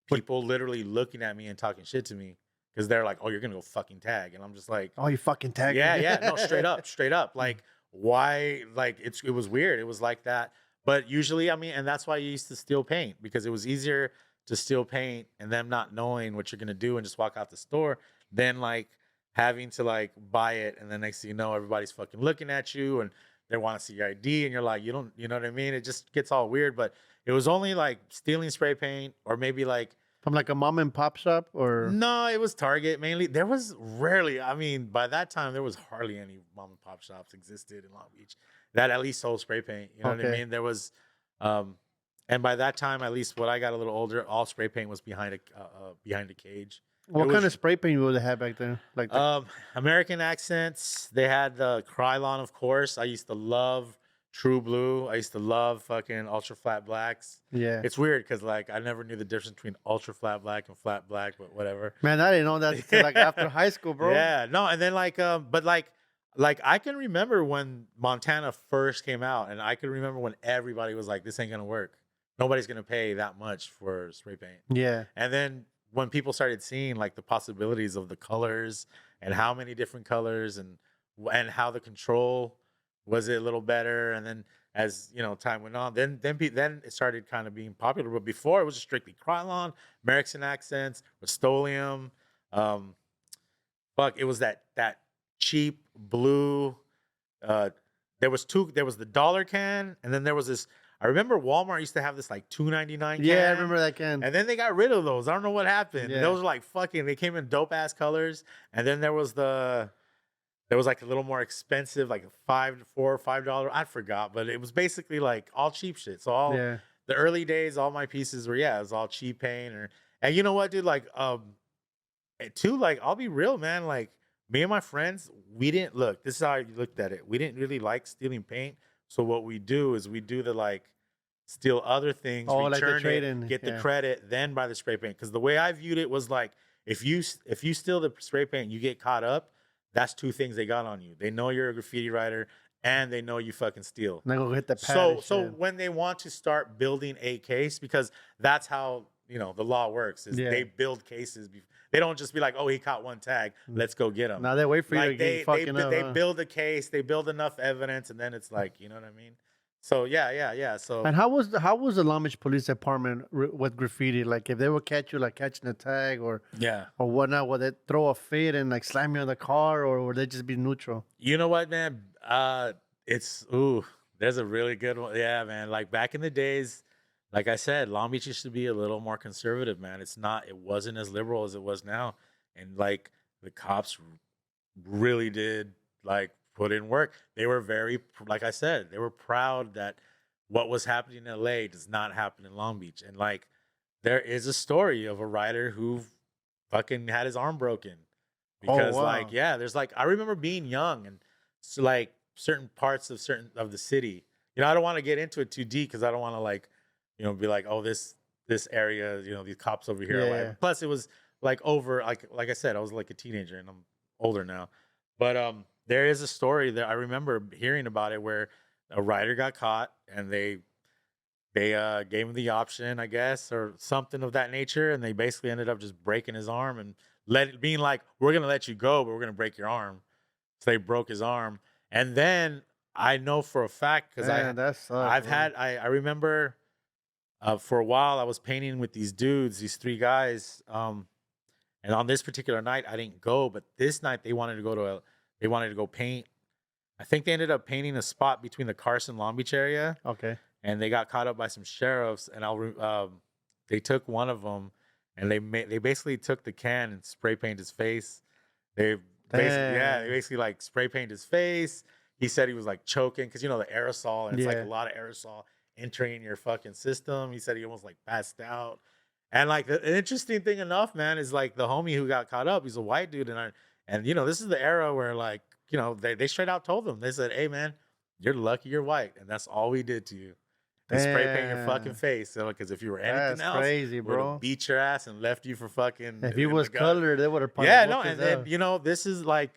Speaker 2: people literally looking at me and talking shit to me because they're like, oh, you're going to go fucking tag. And I'm just like.
Speaker 1: Oh, you fucking tag.
Speaker 2: Yeah. No, straight up. Like, why? Like, it was weird. It was like that. But usually, I mean, and that's why you used to steal paint, because it was easier to steal paint and them not knowing what you're going to do and just walk out the store than like having to like buy it. And then next thing you know, everybody's fucking looking at you and they want to see your ID and you're like, you know what I mean? It just gets all weird. But it was only like stealing spray paint, or maybe like
Speaker 1: from like a mom and pop shop, or
Speaker 2: no, it was Target mainly. There was rarely, I mean, by that time there was hardly any mom and pop shops existed in Long Beach that at least sold spray paint. You know what I mean? There was, and by that time, at least when I got a little older, all spray paint was behind a cage.
Speaker 1: What kind of spray paint would they have back then? Like
Speaker 2: American Accents. They had the Krylon, of course. I used to love True Blue. I used to love fucking Ultra Flat Blacks.
Speaker 1: Yeah.
Speaker 2: It's weird because like I never knew the difference between Ultra Flat Black and Flat Black, but whatever.
Speaker 1: Man, I didn't know that until like after high school, bro.
Speaker 2: Yeah. No, and then like but like I can remember when Montana first came out, and I can remember when everybody was like, this ain't gonna work. Nobody's gonna pay that much for spray paint.
Speaker 1: Yeah.
Speaker 2: And then when people started seeing like the possibilities of the colors and how many different colors and how the control was a little better, and then as you know time went on, then it started kind of being popular. But before it was just strictly Krylon, American Accents, Rust-Oleum. It was that cheap blue. There was the dollar can, and then there was this. I remember Walmart used to have this like $2.99 can.
Speaker 1: Yeah, I remember that can.
Speaker 2: And then they got rid of those. I don't know what happened.
Speaker 1: Yeah.
Speaker 2: Those were like fucking. They came in dope ass colors. And then there was like a little more expensive, like $4 or $5. I forgot, but it was basically like all cheap shit. So the early days, all my pieces were it was all cheap paint. And you know what, dude? Like too, like I'll be real, man. Like me and my friends, we didn't look. This is how I looked at it. We didn't really like stealing paint. So what we do is we do the like steal other things, return it, get the credit, then buy the spray paint. Because the way I viewed it was like if you steal the spray paint, you get caught up. That's two things they got on you. They know you're a graffiti writer, and they know you fucking steal.
Speaker 1: And they go hit the pad.
Speaker 2: So when they want to start building a case, because that's how the law works, is they build cases. They don't just be like, oh, he caught one tag, let's go get him.
Speaker 1: Now they wait for you to get fucking up.
Speaker 2: They build a case, they build enough evidence, and then it's like, you know what I mean? So yeah. So
Speaker 1: And how was the Long Beach Police Department with graffiti? Like if they would catch you like catching a tag
Speaker 2: yeah,
Speaker 1: or whatnot, would they throw a fit and like slam you on the car, or would they just be neutral?
Speaker 2: you know what, man? It's there's a really good one. Yeah, man. Like back in the days, like I said, Long Beach used to be a little more conservative, man. It wasn't as liberal as it was now, and like the cops really did like put in work. They were like I said, they were proud that what was happening in LA does not happen in Long Beach. And like there is a story of a rider who fucking had his arm broken
Speaker 1: Oh
Speaker 2: because like
Speaker 1: wow.
Speaker 2: yeah, there's like I remember being young and so like certain parts of the city. You know, I don't want to get into it too deep because I don't want to like, be like, oh, this area, these cops over here.
Speaker 1: Yeah.
Speaker 2: Plus, it was like over like I said, I was like a teenager and I'm older now. But there is a story that I remember hearing about it where a rider got caught and they gave him the option, I guess, or something of that nature, and they basically ended up just breaking his arm and being like, "We're gonna let you go, but we're gonna break your arm." So they broke his arm, and then I know for a fact because
Speaker 1: Man, that sucks,
Speaker 2: I've
Speaker 1: bro.
Speaker 2: had I remember for a while I was painting with these dudes, these three guys, and on this particular night I didn't go, but this night they wanted to go paint. I think they ended up painting a spot between the Carson Long Beach area
Speaker 1: Okay.
Speaker 2: and they got caught up by some sheriffs. And they took one of them, and they basically took the can and spray painted his face. They they
Speaker 1: Damn.
Speaker 2: basically like spray painted his face. He said he was like choking because the aerosol, and it's like a
Speaker 1: Yeah.
Speaker 2: lot of aerosol entering your fucking system. He said he almost like passed out. And like the interesting thing enough, man, is like the homie who got caught up. He's a white dude, and this is the era where like they straight out told him, they said, "Hey man, you're lucky you're white, and that's all we did to you." And spray paint your fucking
Speaker 1: Damn.
Speaker 2: face. So, because if you were anything
Speaker 1: That's
Speaker 2: else,
Speaker 1: crazy,
Speaker 2: would have
Speaker 1: bro.
Speaker 2: beat your ass and left you for fucking
Speaker 1: If he
Speaker 2: in the
Speaker 1: was
Speaker 2: gun.
Speaker 1: colored, they would have probably
Speaker 2: Yeah, no,
Speaker 1: whooped his
Speaker 2: and then
Speaker 1: ass.
Speaker 2: this is like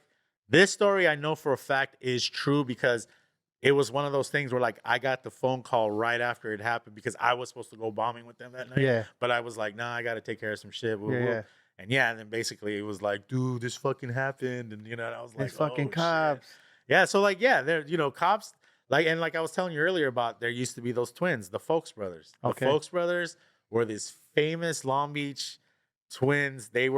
Speaker 2: this story I know for a fact is true because it was one of those things where like I got the phone call right after it happened because I was supposed to go bombing with them that night.
Speaker 1: Yeah.
Speaker 2: But I was like, nah, I got to take care of some shit. Woo,
Speaker 1: Yeah,
Speaker 2: woo.
Speaker 1: yeah.
Speaker 2: And yeah, and then basically it was like, dude, this fucking happened, and and I was like,
Speaker 1: These fucking
Speaker 2: oh shit.
Speaker 1: cops.
Speaker 2: Yeah, so like yeah, they're cops like I was telling you earlier about there used to be those twins, the Fowks brothers. The
Speaker 1: Okay.
Speaker 2: Fowks brothers were these famous Long Beach twins. They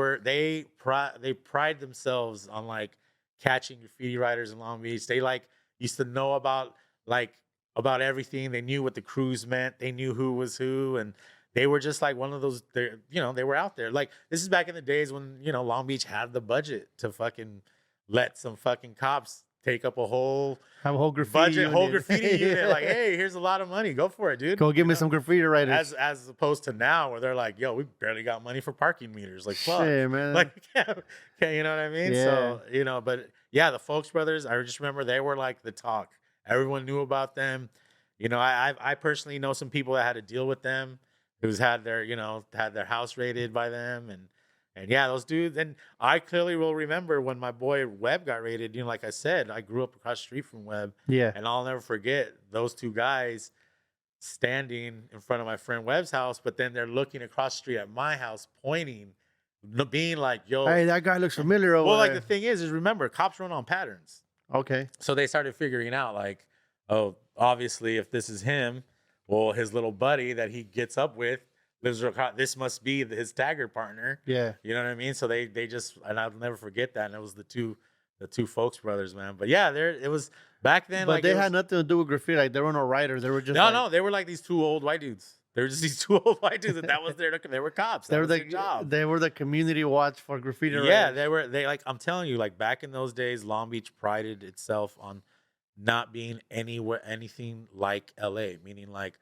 Speaker 2: pride themselves on like catching graffiti writers in Long Beach. They like used to know like about everything. They knew what the crews meant. They knew who was who, and they were just like one of those. They were out there. Like this is back in the days when Long Beach had the budget to fucking let some fucking cops take up a whole
Speaker 1: Have a whole graffiti
Speaker 2: budget, whole
Speaker 1: unit.
Speaker 2: graffiti unit. Like, hey, here's a lot of money. Go for it, dude.
Speaker 1: Go give me some graffiti writers.
Speaker 2: As opposed to now where they're like, yo, we barely got money for parking meters. Like, fuck.
Speaker 1: Shit, man.
Speaker 2: Like, you know what I mean?
Speaker 1: Yeah.
Speaker 2: So, but yeah, the Fowks brothers, I just remember they were like the talk. Everyone knew about them. I personally know some people that had to deal with them who's had their house raided by them and yeah, those dudes. And I clearly will remember when my boy Webb got raided. Like I said, I grew up across the street from Webb.
Speaker 1: Yeah.
Speaker 2: And I'll never forget those two guys standing in front of my friend Webb's house, but then they're looking across the street at my house, pointing, being like, yo.
Speaker 1: Hey, that guy looks familiar over
Speaker 2: Well, like
Speaker 1: there.
Speaker 2: the thing is remember, cops run on patterns.
Speaker 1: Okay.
Speaker 2: So they started figuring out like, oh, obviously if this is him, well, his little buddy that he gets up with this must be his tagger partner.
Speaker 1: Yeah.
Speaker 2: You know what I mean? So they just, and I'll never forget that. And it was the two Fowks brothers, man. But yeah, it was back then.
Speaker 1: But
Speaker 2: like
Speaker 1: they had nothing to do with graffiti. Like, they were no writers. They were just
Speaker 2: no, they were like these two old white dudes. They were just these two old white dudes, and that was they were cops. That was their job.
Speaker 1: They were the community watch for graffiti
Speaker 2: Yeah,
Speaker 1: writers.
Speaker 2: they like I'm telling you, like back in those days, Long Beach prided itself on not being anything like LA. Meaning like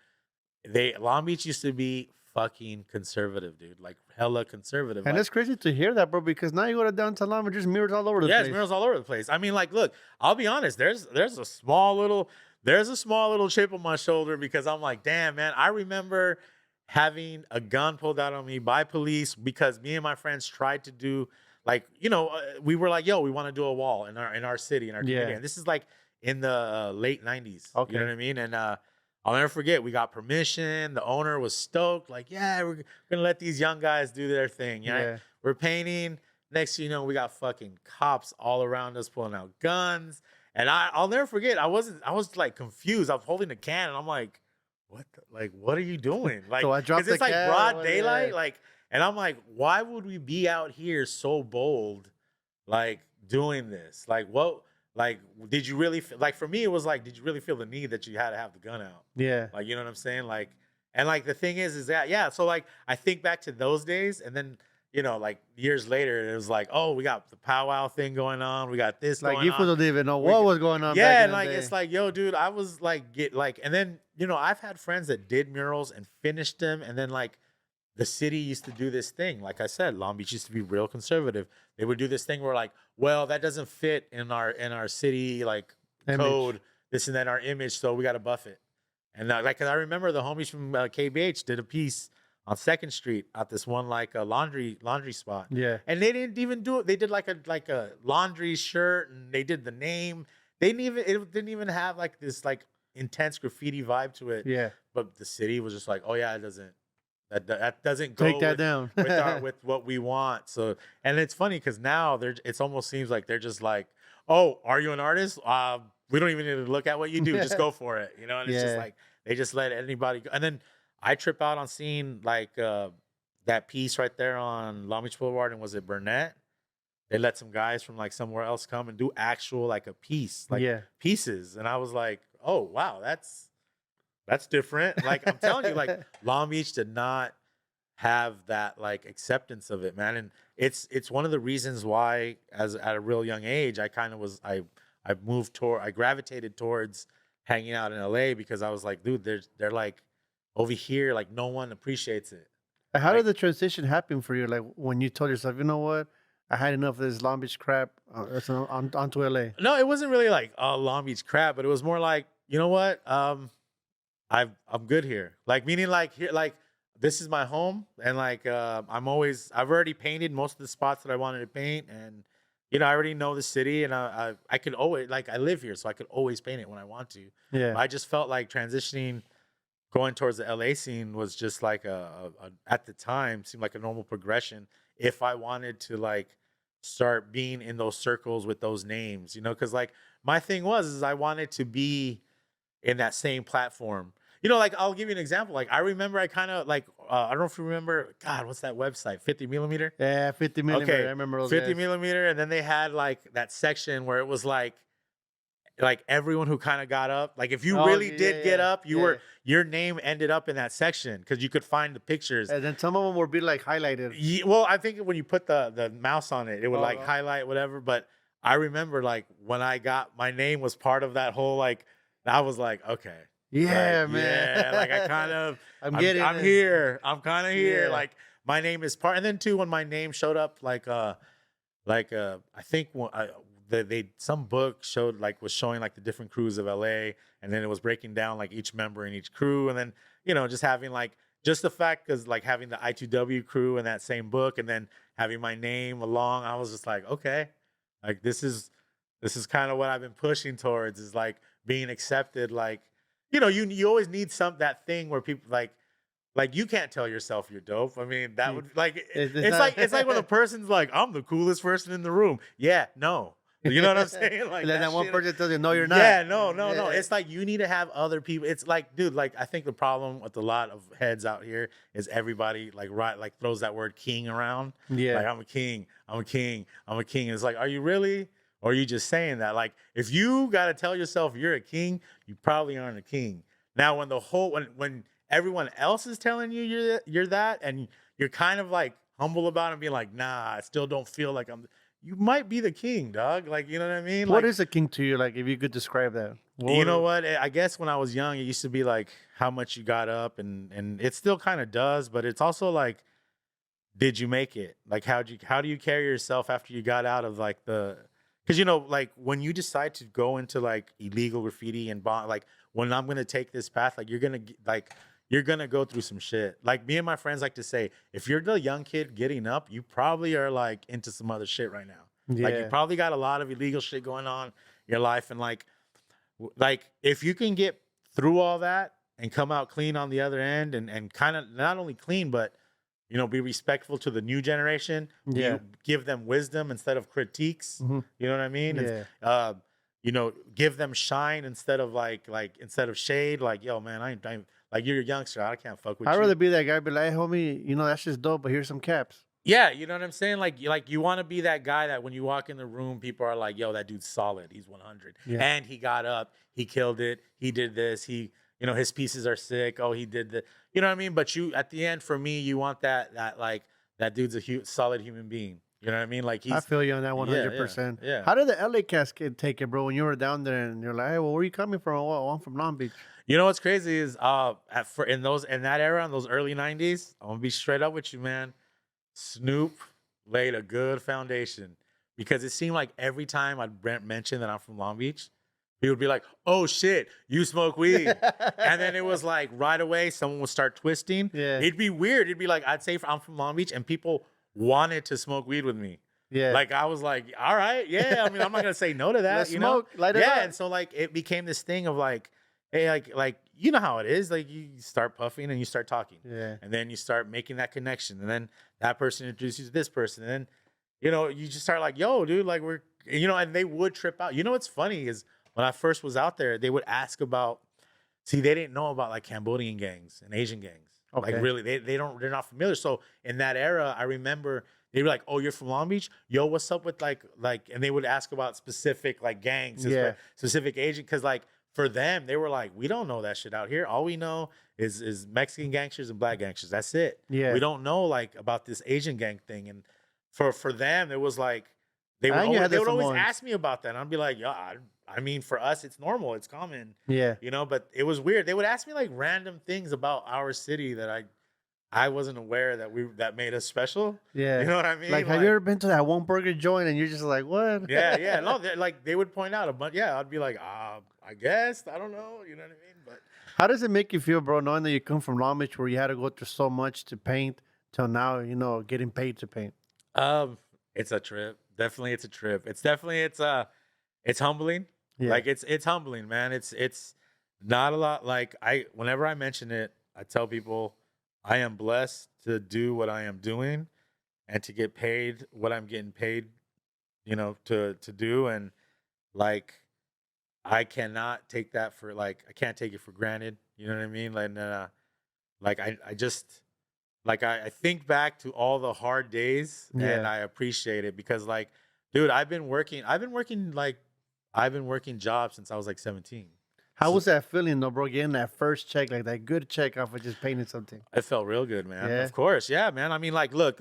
Speaker 2: Long Beach used to be fucking conservative, dude. Like hella conservative.
Speaker 1: And
Speaker 2: like,
Speaker 1: it's crazy to hear that, bro, because now you go to downtown Lima, there's mirrors all over the
Speaker 2: yeah,
Speaker 1: place.
Speaker 2: it's murals all over the place. I mean, like, look, I'll be honest. There's a small little chip on my shoulder because I'm like, damn, man. I remember having a gun pulled out on me by police because me and my friends tried to do like, we were like, yo, we want to do a wall in our city, in our community.
Speaker 1: Yeah.
Speaker 2: And this is like in the late 90s.
Speaker 1: Okay.
Speaker 2: You know what I mean? And I'll never forget, we got permission. The owner was stoked, like, yeah, we're gonna let these young guys do their thing.
Speaker 1: Yeah.
Speaker 2: We're painting. Next thing you know, we got fucking cops all around us pulling out guns. And I'll never forget. I was like confused. I was holding the can, and I'm like, what are you doing? Like,
Speaker 1: So I dropped
Speaker 2: because it's
Speaker 1: the
Speaker 2: like
Speaker 1: can,
Speaker 2: broad
Speaker 1: what-
Speaker 2: daylight.
Speaker 1: yeah.
Speaker 2: Like, and I'm like, why would we be out here so bold, like doing this? Like, what? Like, did you really like? For me, it was like, did you really feel the need that you had to have the gun out?
Speaker 1: Yeah.
Speaker 2: Like, you know what I'm saying? Like, and like the thing is that yeah. So like, I think back to those days, and then like years later, it was like, oh, we got the powwow thing going on. We got this
Speaker 1: Like
Speaker 2: going
Speaker 1: you
Speaker 2: on.
Speaker 1: don't even know what was going on.
Speaker 2: Yeah,
Speaker 1: back in
Speaker 2: and
Speaker 1: the
Speaker 2: like
Speaker 1: day.
Speaker 2: it's like, yo, dude, I was like, and then I've had friends that did murals and finished them, and then like the city used to do this thing. Like I said, Long Beach used to be real conservative. They would do this thing where like, well, that doesn't fit in our city like
Speaker 1: Image.
Speaker 2: code, this and that, our image, so we got to buff it. And like, 'cause I remember the homies from KBH did a piece on Second Street at this one like a laundry spot.
Speaker 1: Yeah.
Speaker 2: And they didn't even do it. They did like a laundry shirt, and they did the name. It didn't even have like this like intense graffiti vibe to it.
Speaker 1: Yeah.
Speaker 2: But the city was just like, oh yeah, that doesn't go
Speaker 1: Take that down.
Speaker 2: with what we want. So, and it's funny because now it's almost seems like they're just like, oh, are you an artist? We don't even need to look at what you do. Just go for it. And it's just
Speaker 1: Yeah.
Speaker 2: like they just let anybody go. And then I trip out on seeing like that piece right there on Long Beach Boulevard, and was it Burnett? They let some guys from like somewhere else come and do actual like a piece, like
Speaker 1: Yeah.
Speaker 2: pieces. And I was like, oh wow, that's different. Like I'm telling you, like Long Beach did not have that like acceptance of it, man. And it's one of the reasons why, as at a real young age, I kind of was I gravitated towards hanging out in LA, because I was like, dude, they're like over here, like no one appreciates it.
Speaker 1: How did the transition happen for you? Like when you told yourself, you know what, I had enough of this Long Beach crap. Onto LA.
Speaker 2: No, it wasn't really like Long Beach crap, but it was more like, you know what, I'm good here. Like meaning like here, like this is my home, and like I've already painted most of the spots that I wanted to paint, and I already know the city, and I could always, like, I live here, so I could always paint it when I want to.
Speaker 1: Yeah.
Speaker 2: I just felt like transitioning, going towards the LA scene was just like at the time seemed like a normal progression if I wanted to like start being in those circles with those names, because like my thing is I wanted to be in that same platform. Like I'll give you an example. Like I remember I kind of like, I don't know if you remember, God, what's that website? 50 millimeter?
Speaker 1: Yeah, 50 millimeter.
Speaker 2: Okay,
Speaker 1: I remember those
Speaker 2: 50
Speaker 1: guys.
Speaker 2: millimeter. And then they had like that section where it was like everyone who kind of got up, like if you really did get up, your name ended up in that section because you could find the pictures.
Speaker 1: And then some of them would be like highlighted.
Speaker 2: Well, I think when you put the mouse on it, it would like highlight whatever. But I remember like when I got my name was part of that whole like, I was like, okay.
Speaker 1: Yeah,
Speaker 2: like,
Speaker 1: man.
Speaker 2: Yeah, like I kind of, I'm
Speaker 1: here.
Speaker 2: I'm kind of here.
Speaker 1: Yeah.
Speaker 2: Like my name is part. And then too, when my name showed up, I think some book was showing like the different crews of LA, and then it was breaking down like each member in each crew, and then just having like just the fact, because like having the I2W crew in that same book, and then having my name along, I was just like, okay, like this is kind of what I've been pushing towards, is like being accepted. Like you always need that thing where people like you can't tell yourself you're dope. I mean, that would like it's like when a person's like, I'm the coolest person in the room. Yeah, no. You know what I'm saying? Like
Speaker 1: And then that one
Speaker 2: shit-
Speaker 1: person tells you, no, you're not.
Speaker 2: Yeah, no. It's like you need to have other people. It's like, dude, like I think the problem with a lot of heads out here is everybody like throws that word king around.
Speaker 1: Yeah.
Speaker 2: Like I'm a king. It's like, are you really? Or are you just saying that? Like if you gotta tell yourself you're a king, you probably aren't a king. Now when everyone else is telling you you're that, and you're kind of like humble about it and being like, nah, I still don't feel like you might be the king, dog. Like, you know what I mean?
Speaker 1: What
Speaker 2: like,
Speaker 1: is a king to you? Like, if you could describe that.
Speaker 2: You know what? I guess when I was young, it used to be like how much you got up, and it still kind of does, but it's also like, did you make it? Like, how do you carry yourself after you got out of like because like when you decide to go into like illegal graffiti and like when I'm gonna take this path, like you're gonna go through some shit. Like me and my friends like to say, if you're the young kid getting up, you probably are like into some other shit right now.
Speaker 1: Yeah.
Speaker 2: Like you probably got a lot of illegal shit going on in your life, and like if you can get through all that and come out clean on the other end, and kind of not only clean, but be respectful to the new generation.
Speaker 1: Yeah.
Speaker 2: You give them wisdom instead of critiques.
Speaker 1: Mm-hmm.
Speaker 2: You know what I mean?
Speaker 1: Yeah.
Speaker 2: give them shine instead of instead of shade. Like, yo, man, I'm like, you're a youngster. I can't fuck with
Speaker 1: I'd
Speaker 2: you.
Speaker 1: rather be that guy, be like, hey, homie, that's just dope, but here's some caps.
Speaker 2: Yeah, you know what I'm saying? Like you want to be that guy that when you walk in the room, people are like, yo, that dude's solid. He's 100.
Speaker 1: Yeah.
Speaker 2: And he got up, he killed it, he did this, his pieces are sick. Oh, he did the, you know what I mean? But at the end, for me, you want that dude's a solid human being. You know what I mean? Like
Speaker 1: I feel you on that 100%. How did the LA cast kid take it, bro? When you were down there and you're like, hey, well, where are you coming from? Oh, I'm from Long Beach.
Speaker 2: You know what's crazy is in that era, in those early 90s, I'm gonna be straight up with you, man. Snoop laid a good foundation because it seemed like every time I'd mention that I'm from Long Beach, he would be like, oh shit, you smoke weed. And then it was like right away, someone would start twisting.
Speaker 1: Yeah.
Speaker 2: It'd be weird. It'd be like, I'd say I'm from Long Beach and people wanted to smoke weed with me.
Speaker 1: Yeah.
Speaker 2: Like I was like, all right, yeah. I mean, I'm not gonna say no to that.
Speaker 1: Let's smoke, light it up.
Speaker 2: And so like it became this thing of like, hey, like you know how it is. Like you start puffing and you start talking.
Speaker 1: Yeah.
Speaker 2: And then you start making that connection. And then that person introduces you to this person. And then, you just start like, yo, dude, like and they would trip out. You know what's funny is when I first was out there, they would ask about, they didn't know about like Cambodian gangs and Asian gangs.
Speaker 1: Okay.
Speaker 2: Like really, they're not familiar. So in that era, I remember they were like, oh, you're from Long Beach? Yo, what's up with like, and they would ask about specific like gangs, specific Asian, because like for them, they were like, we don't know that shit out here. All we know is Mexican gangsters and black gangsters. That's it.
Speaker 1: Yeah.
Speaker 2: We don't know like about this Asian gang thing. And for them, it was like they would always ask me about that. And I'd be like, yeah, I mean, for us, it's normal, it's common.
Speaker 1: Yeah.
Speaker 2: But it was weird. They would ask me like random things about our city that I wasn't aware that made us special.
Speaker 1: Yeah.
Speaker 2: You know what I mean?
Speaker 1: Like, have you ever been to that one burger joint and you're just like, what?
Speaker 2: Yeah. No, they would point out a bunch. Yeah, I'd be like, I guess. I don't know. You know what I mean? But
Speaker 1: how does it make you feel, bro, knowing that you come from Long Beach where you had to go through so much to paint till now, getting paid to paint?
Speaker 2: It's a trip. Definitely it's a trip. It's humbling.
Speaker 1: Yeah.
Speaker 2: Like it's humbling, man. It's not a lot. Like whenever I mention it, I tell people I am blessed to do what I am doing and to get paid what I'm getting paid, to do. And like, I cannot take that I can't take it for granted. You know what I mean? Like, I just, like, I think back to all the hard days and I appreciate it because like, dude, I've been working jobs since I was like 17.
Speaker 1: How was that feeling though, bro? Getting that first check, like that good check off of just painting something.
Speaker 2: It felt real good, man.
Speaker 1: Yeah.
Speaker 2: Of course. Yeah, man. I mean, like, look,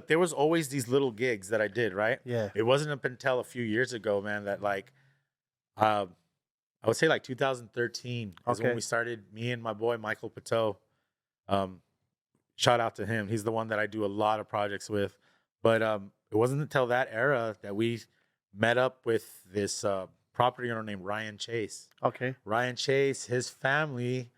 Speaker 2: there was always these little gigs that I did, right?
Speaker 1: Yeah.
Speaker 2: It wasn't up until a few years ago, man, that like, I would say like 2013 is when we started, me and my boy, Michael Pateau. Shout out to him. He's the one that I do a lot of projects with. But it wasn't until that era that we met up with this property owner named Ryan Chase.
Speaker 1: Okay.
Speaker 2: Ryan Chase, his family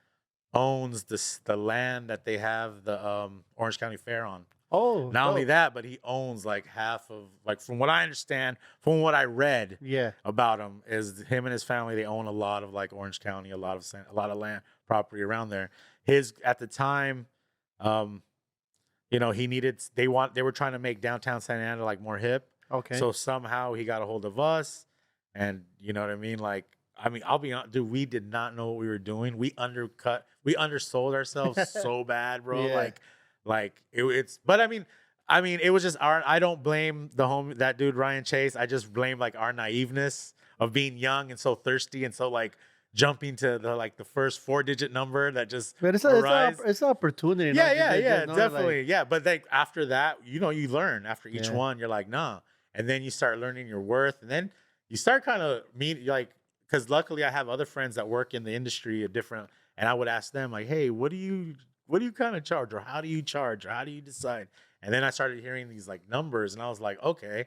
Speaker 2: owns the land that they have the Orange County Fair on.
Speaker 1: Oh,
Speaker 2: not only that, but he owns like half of, like, from what I understand, from what I read about him, is him and his family, they own a lot of like Orange County, a lot of land property around there. At the time, they were trying to make downtown Santa Ana like more hip.
Speaker 1: Okay.
Speaker 2: So somehow he got a hold of us, and you know what I mean? Like, I mean, I'll be honest, dude, we did not know what we were doing. We undersold ourselves so bad, bro.
Speaker 1: Yeah.
Speaker 2: But I mean, it was just I don't blame that dude, Ryan Chase. I just blame like our naiveness of being young and so thirsty and so like jumping to the first 4-digit number that just
Speaker 1: it's an opportunity.
Speaker 2: Yeah, definitely. Yeah. But like after that, you learn after each one, you're like, nah. And then you start learning your worth. And then you start kind of because luckily I have other friends that work in the industry and I would ask them like, hey, what do you kind of charge, or how do you charge, or how do you decide? And then I started hearing these like numbers, and I was like, okay,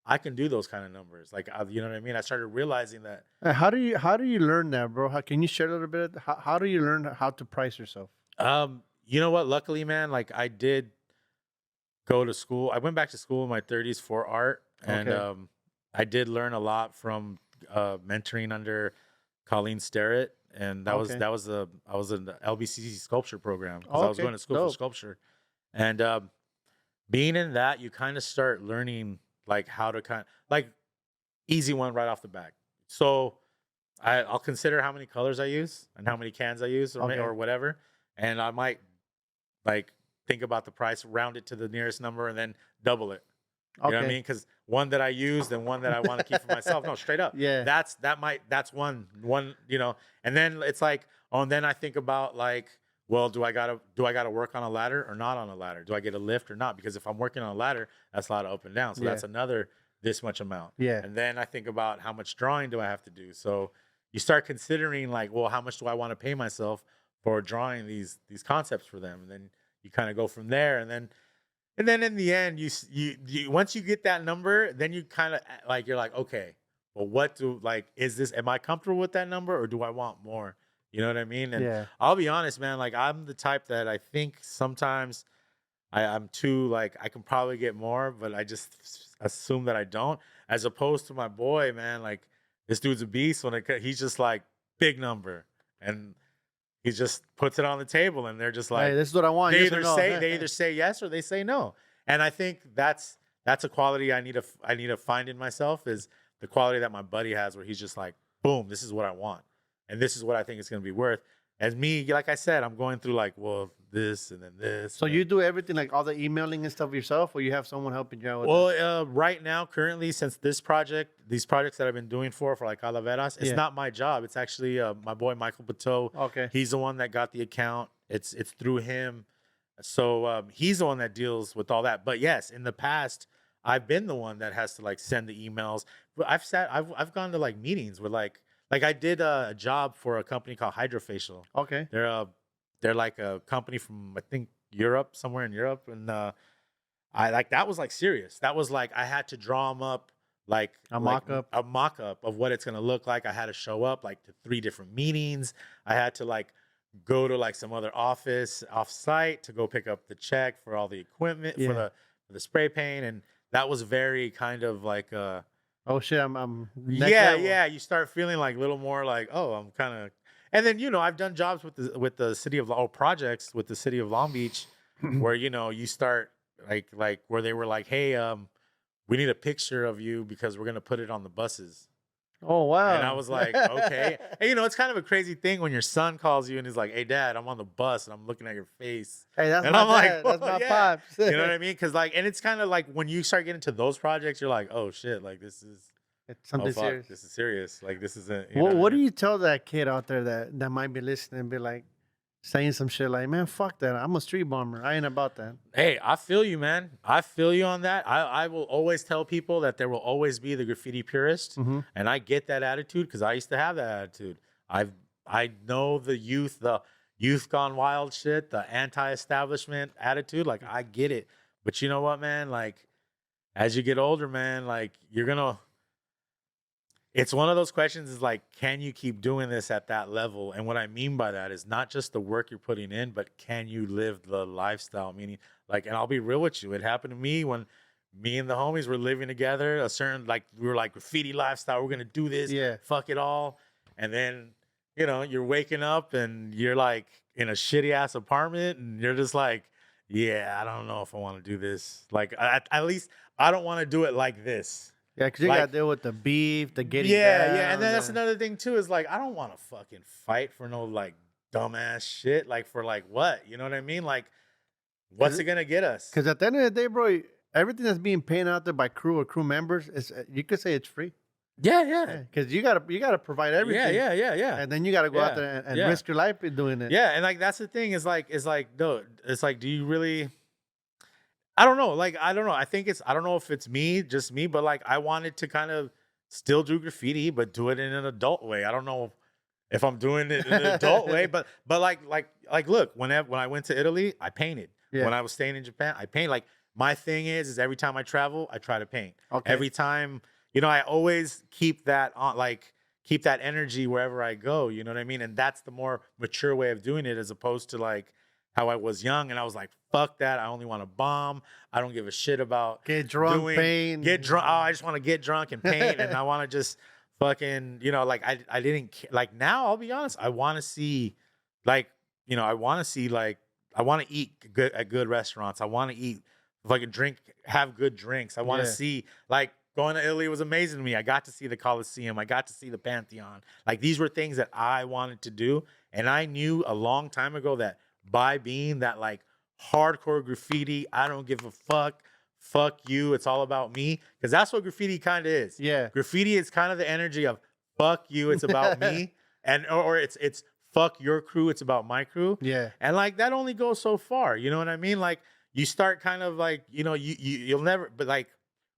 Speaker 2: I can do those kind of numbers. Like, you know what I mean? I started realizing that.
Speaker 1: How do you learn that, bro? Can you share a little bit? How do you learn how to price yourself?
Speaker 2: You know what? Luckily, man, like I did go to school. I went back to school in my 30s for art, and I did learn a lot from mentoring under Colleen Sterrett. And I was in the LBCC sculpture program because I was going to school for sculpture. And being in that, you kind of start learning like how to easy one right off the back. So I'll consider how many colors I use and how many cans I use or whatever, and I might like think about the price, round it to the nearest number, and then double it. You know what I mean? Because one that I used and one that I want to keep for myself. No, straight up.
Speaker 1: Yeah.
Speaker 2: That's one, you know. And then it's like, oh, and then I think about like, well, do I gotta work on a ladder or not on a ladder? Do I get a lift or not? Because if I'm working on a ladder, that's a lot of up and down. So that's another this much amount.
Speaker 1: Yeah.
Speaker 2: And then I think about how much drawing do I have to do. So you start considering like, well, how much do I want to pay myself for drawing these concepts for them? And then you kind of go from there, and then in the end, you once you get that number, then you kind of like you're like, okay, well, what do like is this? Am I comfortable with that number, or do I want more? You know what I mean? And I'll be honest, man. Like I'm the type that I think sometimes I'm too like I can probably get more, but I just assume that I don't. As opposed to my boy, man. Like this dude's a beast he's just like big number and. He just puts it on the table, and they're just like,
Speaker 1: hey, "This is what I want."
Speaker 2: They either say yes or they say no, and I think that's a quality I need to find in myself is the quality that my buddy has, where he's just like, "Boom, this is what I want, and this is what I think it's going to be worth." As me, like I said, I'm going through like, well, this and then this.
Speaker 1: So you do everything, like all the emailing and stuff yourself, or you have someone helping you out with
Speaker 2: Well, right now, currently, since these projects that I've been doing for like Calaveras, it's not my job. It's actually my boy Michael Bateau.
Speaker 1: Okay.
Speaker 2: He's the one that got the account. It's through him. So he's the one that deals with all that. But yes, in the past, I've been the one that has to like send the emails. But I've gone to like meetings with like I did a job for a company called Hydrofacial.
Speaker 1: Okay.
Speaker 2: They're like a company from I think Europe, somewhere in Europe, and I like that was like serious. That was like I had to draw them up like
Speaker 1: a mock-up
Speaker 2: of what it's gonna look like. I had to show up like to 3 different meetings. I had to like go to like some other office off-site to go pick up the check for all the equipment for the spray paint, and that was very kind of like
Speaker 1: oh shit, I'm
Speaker 2: yeah. You start feeling like a little more like, oh, I'm kind of, and then I've done jobs with the city of projects with the city of Long Beach, where you start like where they were like, hey, we need a picture of you because we're gonna put it on the buses.
Speaker 1: Oh wow!
Speaker 2: And I was like, okay, and it's kind of a crazy thing when your son calls you and he's like, hey, Dad, I'm on the bus and I'm looking at your face.
Speaker 1: Hey, that's
Speaker 2: and
Speaker 1: my
Speaker 2: I'm
Speaker 1: dad.
Speaker 2: like,
Speaker 1: that's my pops.
Speaker 2: You know what I mean? Because like, and it's kind of like when you start getting to those projects, you're like, oh shit, like this is
Speaker 1: it's something serious.
Speaker 2: This is serious. Like this isn't.
Speaker 1: What do you tell that kid out there that might be listening and be like saying some shit like, man, fuck that. I'm a street bomber. I ain't about that.
Speaker 2: Hey, I feel you, man. I feel you on that. I will always tell people that there will always be the graffiti purist, and I get that attitude because I used to have that attitude. I know the youth gone wild shit, the anti-establishment attitude. Like I get it, but you know what, man? Like as you get older, man, like you're gonna. It's one of those questions is like, can you keep doing this at that level? And what I mean by that is not just the work you're putting in, but can you live the lifestyle? Meaning, like, and I'll be real with you. It happened to me when me and the homies were living together. We were like graffiti lifestyle. We're going to do this.
Speaker 1: Yeah.
Speaker 2: Fuck it all. And then, you're waking up and you're like in a shitty ass apartment and you're just like, yeah, I don't know if I want to do this. Like, at least I don't want to do it like this.
Speaker 1: Yeah, because you got to deal with the beef, the getting down.
Speaker 2: Yeah. And then that's another thing, too, is like, I don't want to fucking fight for no, like, dumbass shit. Like, for, like, what? You know what I mean? Like, what's it going to get us?
Speaker 1: Because at the end of the day, bro, everything that's being paid out there by crew or crew members, you could say it's free.
Speaker 2: Yeah.
Speaker 1: Because you gotta provide everything.
Speaker 2: Yeah.
Speaker 1: And then you got to go out there and risk your life in doing it.
Speaker 2: Yeah, and, like, that's the thing is, no, it's like, do you really... I don't know. Like, I don't know. I don't know if it's just me, but like, I wanted to kind of still do graffiti, but do it in an adult way. I don't know if I'm doing it in an adult way, but like, look, when I went to Italy, I painted.
Speaker 1: Yeah.
Speaker 2: When I was staying in Japan, I paint. Like, my thing is every time I travel, I try to paint.
Speaker 1: Okay.
Speaker 2: Every time, I always keep that on, like, keep that energy wherever I go. You know what I mean? And that's the more mature way of doing it, as opposed to like how I was young and I was like, fuck that. I only want to bomb. I don't give a shit about
Speaker 1: get drunk, paint.
Speaker 2: Get drunk. Oh, I just want to get drunk and paint. And I want to just fucking, like I didn't like now, I'll be honest. I want to see like, I want to eat good at good restaurants. I want to eat, if I can have good drinks. I want to see like going to Italy was amazing to me. I got to see the Colosseum. I got to see the Pantheon. Like, these were things that I wanted to do. And I knew a long time ago that by being that, like, hardcore graffiti, I don't give a fuck you, it's all about me. Because that's what graffiti kind of is.
Speaker 1: Yeah.
Speaker 2: Graffiti is kind of the energy of fuck you, it's about me. And or it's fuck your crew, it's about my crew.
Speaker 1: Yeah.
Speaker 2: And like that only goes so far. You know what I mean? Like, you start kind of like, you know, you'll never, but like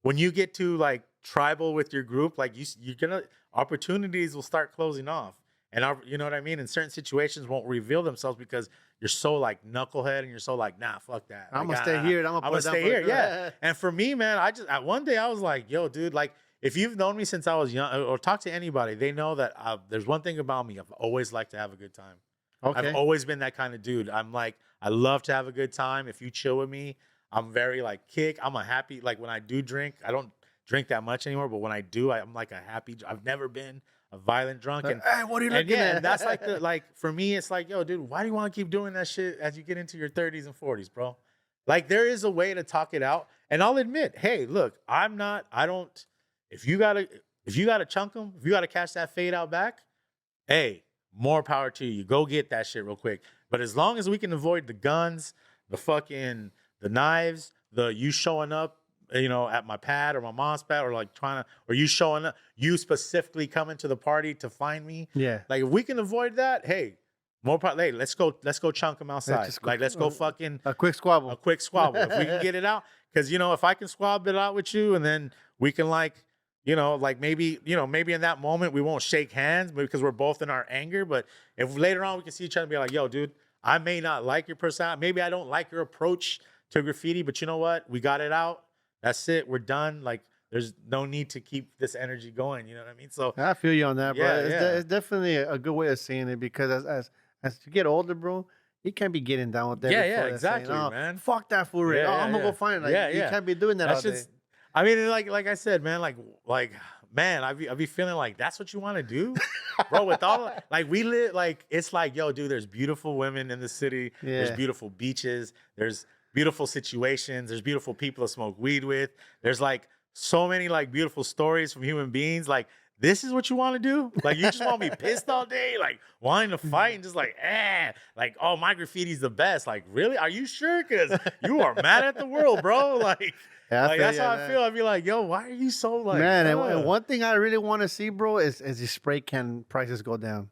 Speaker 2: when you get to like tribal with your group, like you're gonna, opportunities will start closing off. And you know what I mean? And certain situations won't reveal themselves because you're so like knucklehead and you're so like, nah, fuck that.
Speaker 1: I'm
Speaker 2: like,
Speaker 1: gonna stay here. I'm gonna
Speaker 2: stay here. Yeah. And for me, man, one day I was like, yo, dude, like, if you've known me since I was young or talk to anybody, they know that there's one thing about me. I've always liked to have a good time.
Speaker 1: Okay.
Speaker 2: I've always been that kind of dude. I'm like, I love to have a good time. If you chill with me, I'm very like I'm a happy, like when I do drink, I don't drink that much anymore, but when I do, I'm like a happy, I've never been a violent drunk. And
Speaker 1: hey, what are you looking at?
Speaker 2: And that's like like for me, it's like, yo, dude, why do you want to keep doing that shit as you get into your 30s and 40s, bro? Like, there is a way to talk it out. And I'll admit, hey, look, if you gotta chunk them, if you gotta catch that fade out back, hey, more power to you. Go get that shit real quick. But as long as we can avoid the guns, the knives, you showing up, you know, at my pad or my mom's pad, or like or you showing up, you specifically coming to the party to find me.
Speaker 1: Yeah.
Speaker 2: Like, if we can avoid that, hey, more power. Hey, let's go chunk them outside. Let's go fucking
Speaker 1: a quick squabble.
Speaker 2: If we can get it out, because, you know, if I can squabble it out with you, and then we can like, you know, like maybe in that moment we won't shake hands because we're both in our anger. But if later on we can see each other and be like, yo, dude, I may not like your personality. Maybe I don't like your approach to graffiti, but you know what? We got it out. That's it. We're done. Like, there's no need to keep this energy going. You know what I mean? So
Speaker 1: I feel you on that, bro.
Speaker 2: Yeah,
Speaker 1: It's definitely a good way of seeing it, because as you get older, bro, you can't be getting down with that.
Speaker 2: Yeah, exactly, saying,
Speaker 1: man. Fuck that fool, Rick. I'm gonna go find it. Like, you can't be doing that all day.
Speaker 2: I mean, like I said, man, like, man, I be feeling like that's what you want to do, bro. With all like we live, like, it's like, yo, dude, there's beautiful women in the city. Yeah. There's beautiful beaches. There's beautiful situations. There's beautiful people to smoke weed with. There's like so many like beautiful stories from human beings. Like, this is what you want to do? Like, you just want to be pissed all day, like wanting to fight and just like, like, oh, my graffiti's the best. Like, really? Are you sure? Because you are mad at the world, bro. Like. Yeah, like, that's how I feel. I'd be like, yo, why are you so like...
Speaker 1: Man, and one thing I really want to see, bro, is the spray can prices go down.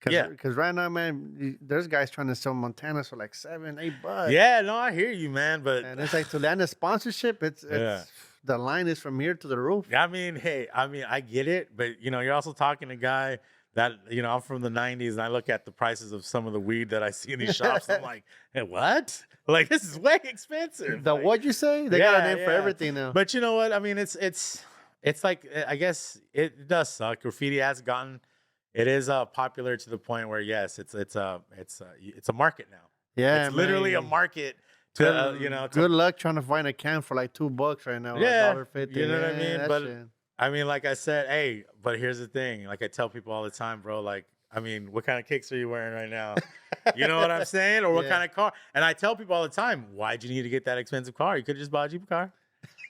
Speaker 1: Because right now, man, there's guys trying to sell Montanas for like $7-8.
Speaker 2: Yeah, no, I hear you, man. But
Speaker 1: and it's like, to land a sponsorship, it's the line is from here to the roof.
Speaker 2: I mean, hey, I get it. But, you know, you're also talking to a guy that, you know, I'm from the 90s, and I look at the prices of some of the weed that I see in these shops. I'm like, hey, what? Like, this is way expensive.
Speaker 1: Like, what'd you say? They got a name for everything now.
Speaker 2: But you know what? I mean, it's like, I guess it does suck. Graffiti has gotten, it is popular to the point where, yes, it's a market now.
Speaker 1: Yeah,
Speaker 2: it's literally a market.
Speaker 1: Good luck trying to find a can for like $2 right now.
Speaker 2: Yeah,
Speaker 1: $1.50.
Speaker 2: You know what I mean? But I mean, like I said, hey, but here's the thing. Like, I tell people all the time, bro, like, I mean, what kind of kicks are you wearing right now? You know what I'm saying? Or what kind of car? And I tell people all the time, why'd you need to get that expensive car? You could have just bought a cheaper car.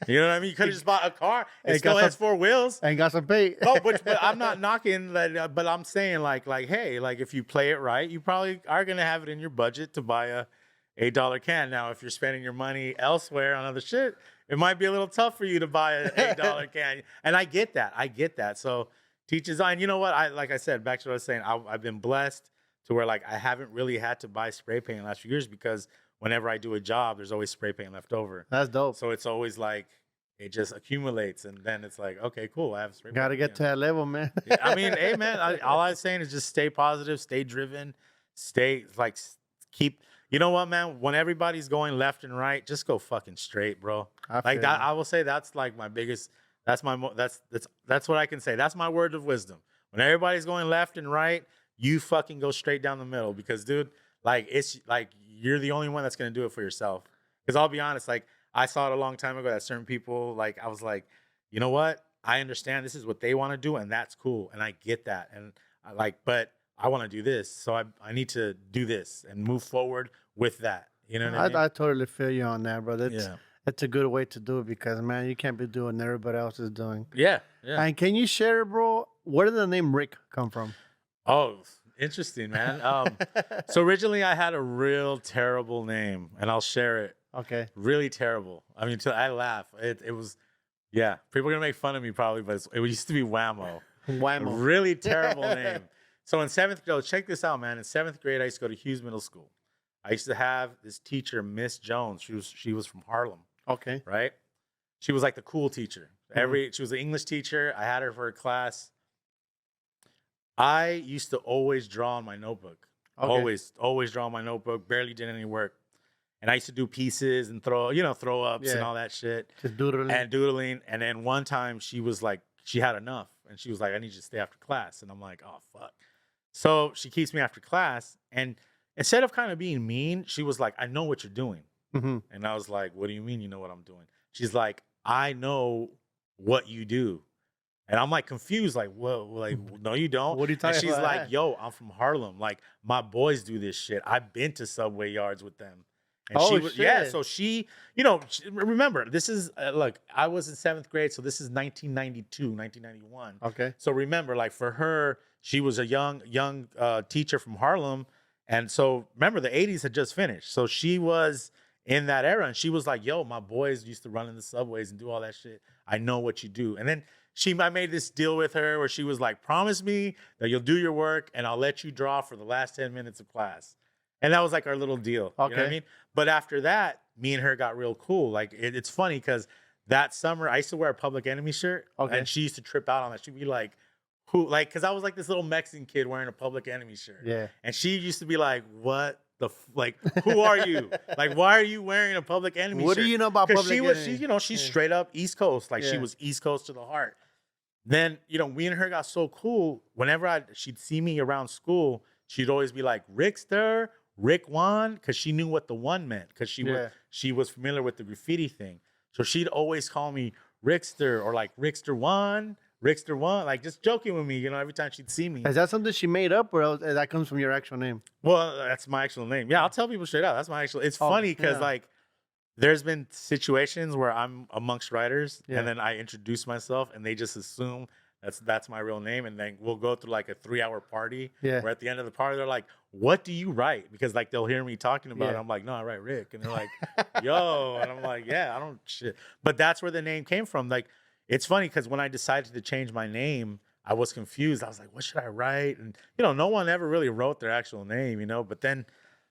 Speaker 2: You know what I mean? You could have just bought a car. It still has 4 wheels.
Speaker 1: And got some paint.
Speaker 2: No, but I'm not knocking that. But I'm saying, like, hey, like, if you play it right, you probably are going to have it in your budget to buy a $8 can. Now, if you're spending your money elsewhere on other shit, it might be a little tough for you to buy an $8 can. And I get that. So teach his own. You know what? Like I said, back to what I was saying, I've been blessed to where, like, I haven't really had to buy spray paint in the last few years, because whenever I do a job, there's always spray paint left over.
Speaker 1: That's dope.
Speaker 2: So it's always like, it just accumulates, and then it's like, okay, cool, I have spray paint.
Speaker 1: Got to get to that level, man.
Speaker 2: I mean, hey, man, all I'm saying is just stay positive, stay driven, keep. You know what, man? When everybody's going left and right, just go fucking straight, bro. Like that, I will say that's like my biggest. That's what I can say. That's my word of wisdom. When everybody's going left and right, you fucking go straight down the middle, because, dude, like, it's like you're the only one that's gonna do it for yourself. Because I'll be honest, like, I saw it a long time ago that certain people, like, I was like, you know what? I understand this is what they want to do, and that's cool, and I get that, and I like, but I want to do this, so I need to do this and move forward with that. You know what I mean?
Speaker 1: I totally feel you on that, brother. That's a good way to do it because, man, you can't be doing what everybody else is doing.
Speaker 2: Yeah, yeah.
Speaker 1: And can you share, bro, where did the name Rick come from?
Speaker 2: Oh, interesting, man. So originally I had a real terrible name, and I'll share it.
Speaker 1: Okay.
Speaker 2: Really terrible. I mean, I laugh. It was, yeah. People are gonna make fun of me probably, but it used to be Whammo. A
Speaker 1: Whammo.
Speaker 2: really terrible name. So in seventh grade, check this out, man. In seventh grade, I used to go to Hughes Middle School. I used to have this teacher, Miss Jones. She was from Harlem,
Speaker 1: Okay.
Speaker 2: right? She was like the cool teacher. She was an English teacher. I had her for a class. I used to always draw on my notebook.
Speaker 1: Okay.
Speaker 2: Always draw on my notebook. Barely did any work. And I used to do pieces and throw ups and all that shit.
Speaker 1: Just doodling.
Speaker 2: And then one time she was like, she had enough. And she was like, I need you to stay after class. And I'm like, oh, fuck. So she keeps me after class. And instead of kind of being mean, she was like, I know what you're doing.
Speaker 1: Mm-hmm.
Speaker 2: And I was like, what do you mean you know what I'm doing? She's like, I know what you do. And I'm like confused, like, well, like, no, you don't.
Speaker 1: What are you talking
Speaker 2: about? And she's
Speaker 1: about?
Speaker 2: like, yo, I'm from Harlem. Like, my boys do this shit. I've been to Subway yards with them. And she was,
Speaker 1: shit.
Speaker 2: yeah. So she, remember, this is, look, I was in seventh grade. So this is 1992, 1991.
Speaker 1: Okay.
Speaker 2: So remember, like for her, she was a young teacher from Harlem. And so remember, the 80s had just finished. So she was in that era. And she was like, yo, my boys used to run in the subways and do all that shit. I know what you do. And then I made this deal with her where she was like, promise me that you'll do your work and I'll let you draw for the last 10 minutes of class. And that was like our little deal.
Speaker 1: Okay.
Speaker 2: You know what I mean? But after that, me and her got real cool. Like it's funny because that summer I used to wear a Public Enemy shirt. Okay. And she used to trip out on that. She'd be like, who? Like, because I was like this little Mexican kid wearing a Public Enemy shirt.
Speaker 1: Yeah.
Speaker 2: And she used to be like, what? Who are you? Like, why are you wearing a Public Enemy shirt?
Speaker 1: What do you know about Public Enemy?
Speaker 2: She's straight up East Coast. Like she was East Coast to the heart. Then, me and her got so cool. Whenever she'd see me around school, she'd always be like, Rickster, Rick One, because she knew what the one meant, because she was familiar with the graffiti thing. So she'd always call me Rickster or like Rickster One, like just joking with me, every time she'd see me.
Speaker 1: Is that something she made up or that comes from your actual name?
Speaker 2: Well, that's my actual name. Yeah, I'll tell people straight out. That's my actual. It's funny because like there's been situations where I'm amongst writers and then I introduce myself and they just assume that's my real name. And then we'll go through like a 3-hour party where at the end of the party, they're like, what do you write? Because like they'll hear me talking about it. I'm like, no, I write Rick. And they're like, yo. And I'm like, yeah, I don't shit. But that's where the name came from. Like, it's funny because when I decided to change my name, I was confused. I was like, what should I write? And, no one ever really wrote their actual name, But then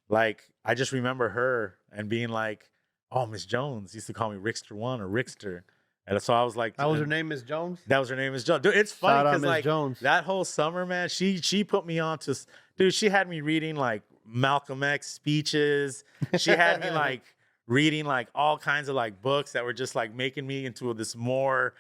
Speaker 2: like, I just remember her and being like, oh, Miss Jones used to call me Rickster One or Rickster. And so I was like,
Speaker 1: that was her name, Miss Jones?
Speaker 2: That was her name, Miss Jones. Dude, it's funny because like
Speaker 1: Jones.
Speaker 2: That whole summer, man, she put me on to, dude, she had me reading like Malcolm X speeches. She had me like reading like all kinds of like books that were just like making me into this more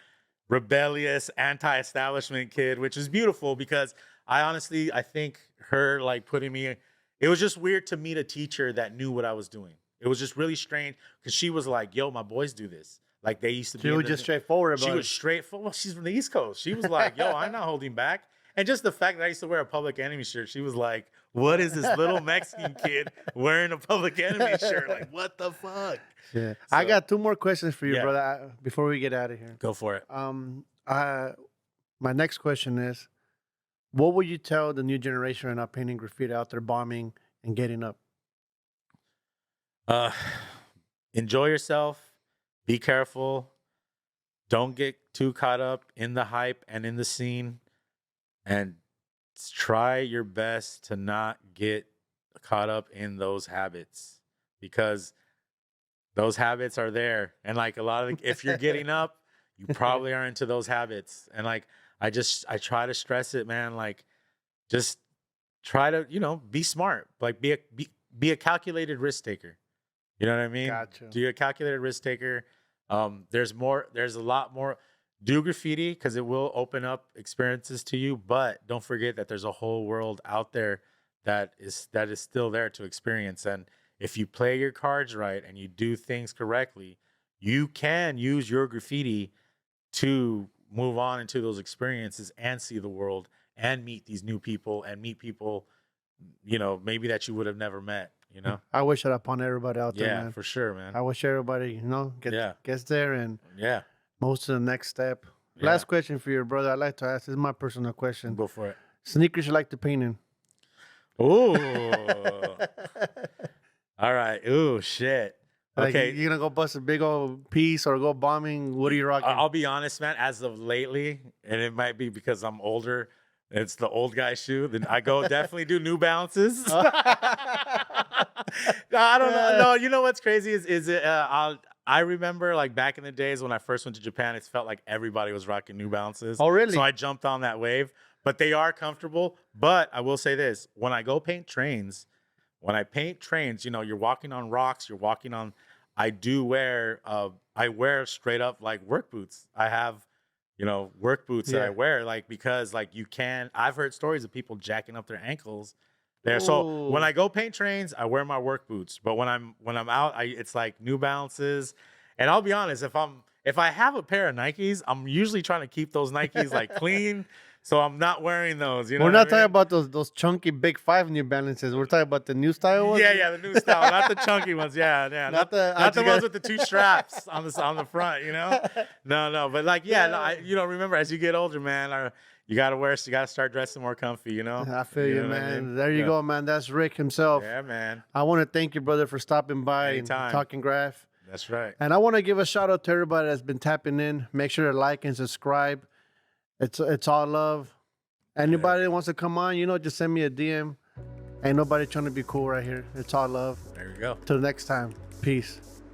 Speaker 2: rebellious, anti-establishment kid, which is beautiful because I think her like putting me, it was just weird to meet a teacher that knew what I was doing. It was just really strange because she was like, yo, my boys do this. Like they used to be.
Speaker 1: She was just straightforward about it.
Speaker 2: She was straightforward. Well, she's from the East Coast. She was like, yo, I'm not holding back. And just the fact that I used to wear a Public Enemy shirt, she was like, what is this little Mexican kid wearing a Public Enemy shirt? Like, what the fuck?
Speaker 1: Yeah. So, I got 2 more questions for you, brother, before we get out of here.
Speaker 2: Go for it.
Speaker 1: My next question is, what would you tell the new generation right now painting graffiti out there, bombing and getting up?
Speaker 2: Enjoy yourself. Be careful. Don't get too caught up in the hype and in the scene. And try your best to not get caught up in those habits because those habits are there. And like a lot of, if you're getting up, you probably are into those habits. And like, I try to stress it, man. Like, just try to, be smart. Like, be a calculated risk taker. You know what I mean?
Speaker 1: Gotcha.
Speaker 2: Do a calculated risk taker. There's a lot more. Do graffiti because it will open up experiences to you, but don't forget that there's a whole world out there that is still there to experience. And if you play your cards right and you do things correctly, you can use your graffiti to move on into those experiences and see the world and meet these new people and meet people, maybe that you would have never met. You know?
Speaker 1: I wish that upon everybody out there,
Speaker 2: Yeah,
Speaker 1: man.
Speaker 2: for sure, man.
Speaker 1: I wish everybody, gets there and moves to the next step.
Speaker 2: Yeah.
Speaker 1: Last question for you, brother. I'd like to ask. This is my personal question.
Speaker 2: Go for it.
Speaker 1: Sneakers you like to paint in?
Speaker 2: Ooh. All right. Ooh, shit.
Speaker 1: Like,
Speaker 2: Okay.
Speaker 1: you gonna go bust a big old piece or go bombing? What are you rocking?
Speaker 2: I'll be honest, man. As of lately, and it might be because I'm older, it's the old guy shoe. Then I go definitely do New Balances. No, I don't know. No, you know what's crazy is it? I remember like back in the days when I first went to Japan, it felt like everybody was rocking New Balances.
Speaker 1: Oh, really?
Speaker 2: So I jumped on that wave. But they are comfortable. But I will say this: when I go paint trains, you know, you're walking on rocks, you're walking on. I wear straight up like work boots. I have, you know, work boots that I wear like because like I've heard stories of people jacking up their ankles there. Ooh. So when I go paint trains, I wear my work boots. But when I'm out, it's like New Balances. And I'll be honest, if I have a pair of Nikes, I'm usually trying to keep those Nikes like clean. So I'm not wearing those. You know,
Speaker 1: we're not talking about those chunky Big 5 New Balances. We're talking about the new style ones.
Speaker 2: Yeah, the new style, not the chunky ones. Yeah. Not the ones with the two straps on the front. You know, no. But like, remember as you get older, man, you gotta start dressing more comfy. You know.
Speaker 1: I feel you, man. I mean? There you go, man. That's Rick himself.
Speaker 2: Yeah, man.
Speaker 1: I want to thank you, brother, for stopping by
Speaker 2: Anytime.
Speaker 1: and talking graph.
Speaker 2: That's right.
Speaker 1: And I want to give a shout out to everybody that's been tapping in. Make sure to like and subscribe. It's all love. Anybody that wants to come on, just send me a DM. Ain't nobody trying to be cool right here. It's all love.
Speaker 2: There you go.
Speaker 1: Till next time. Peace.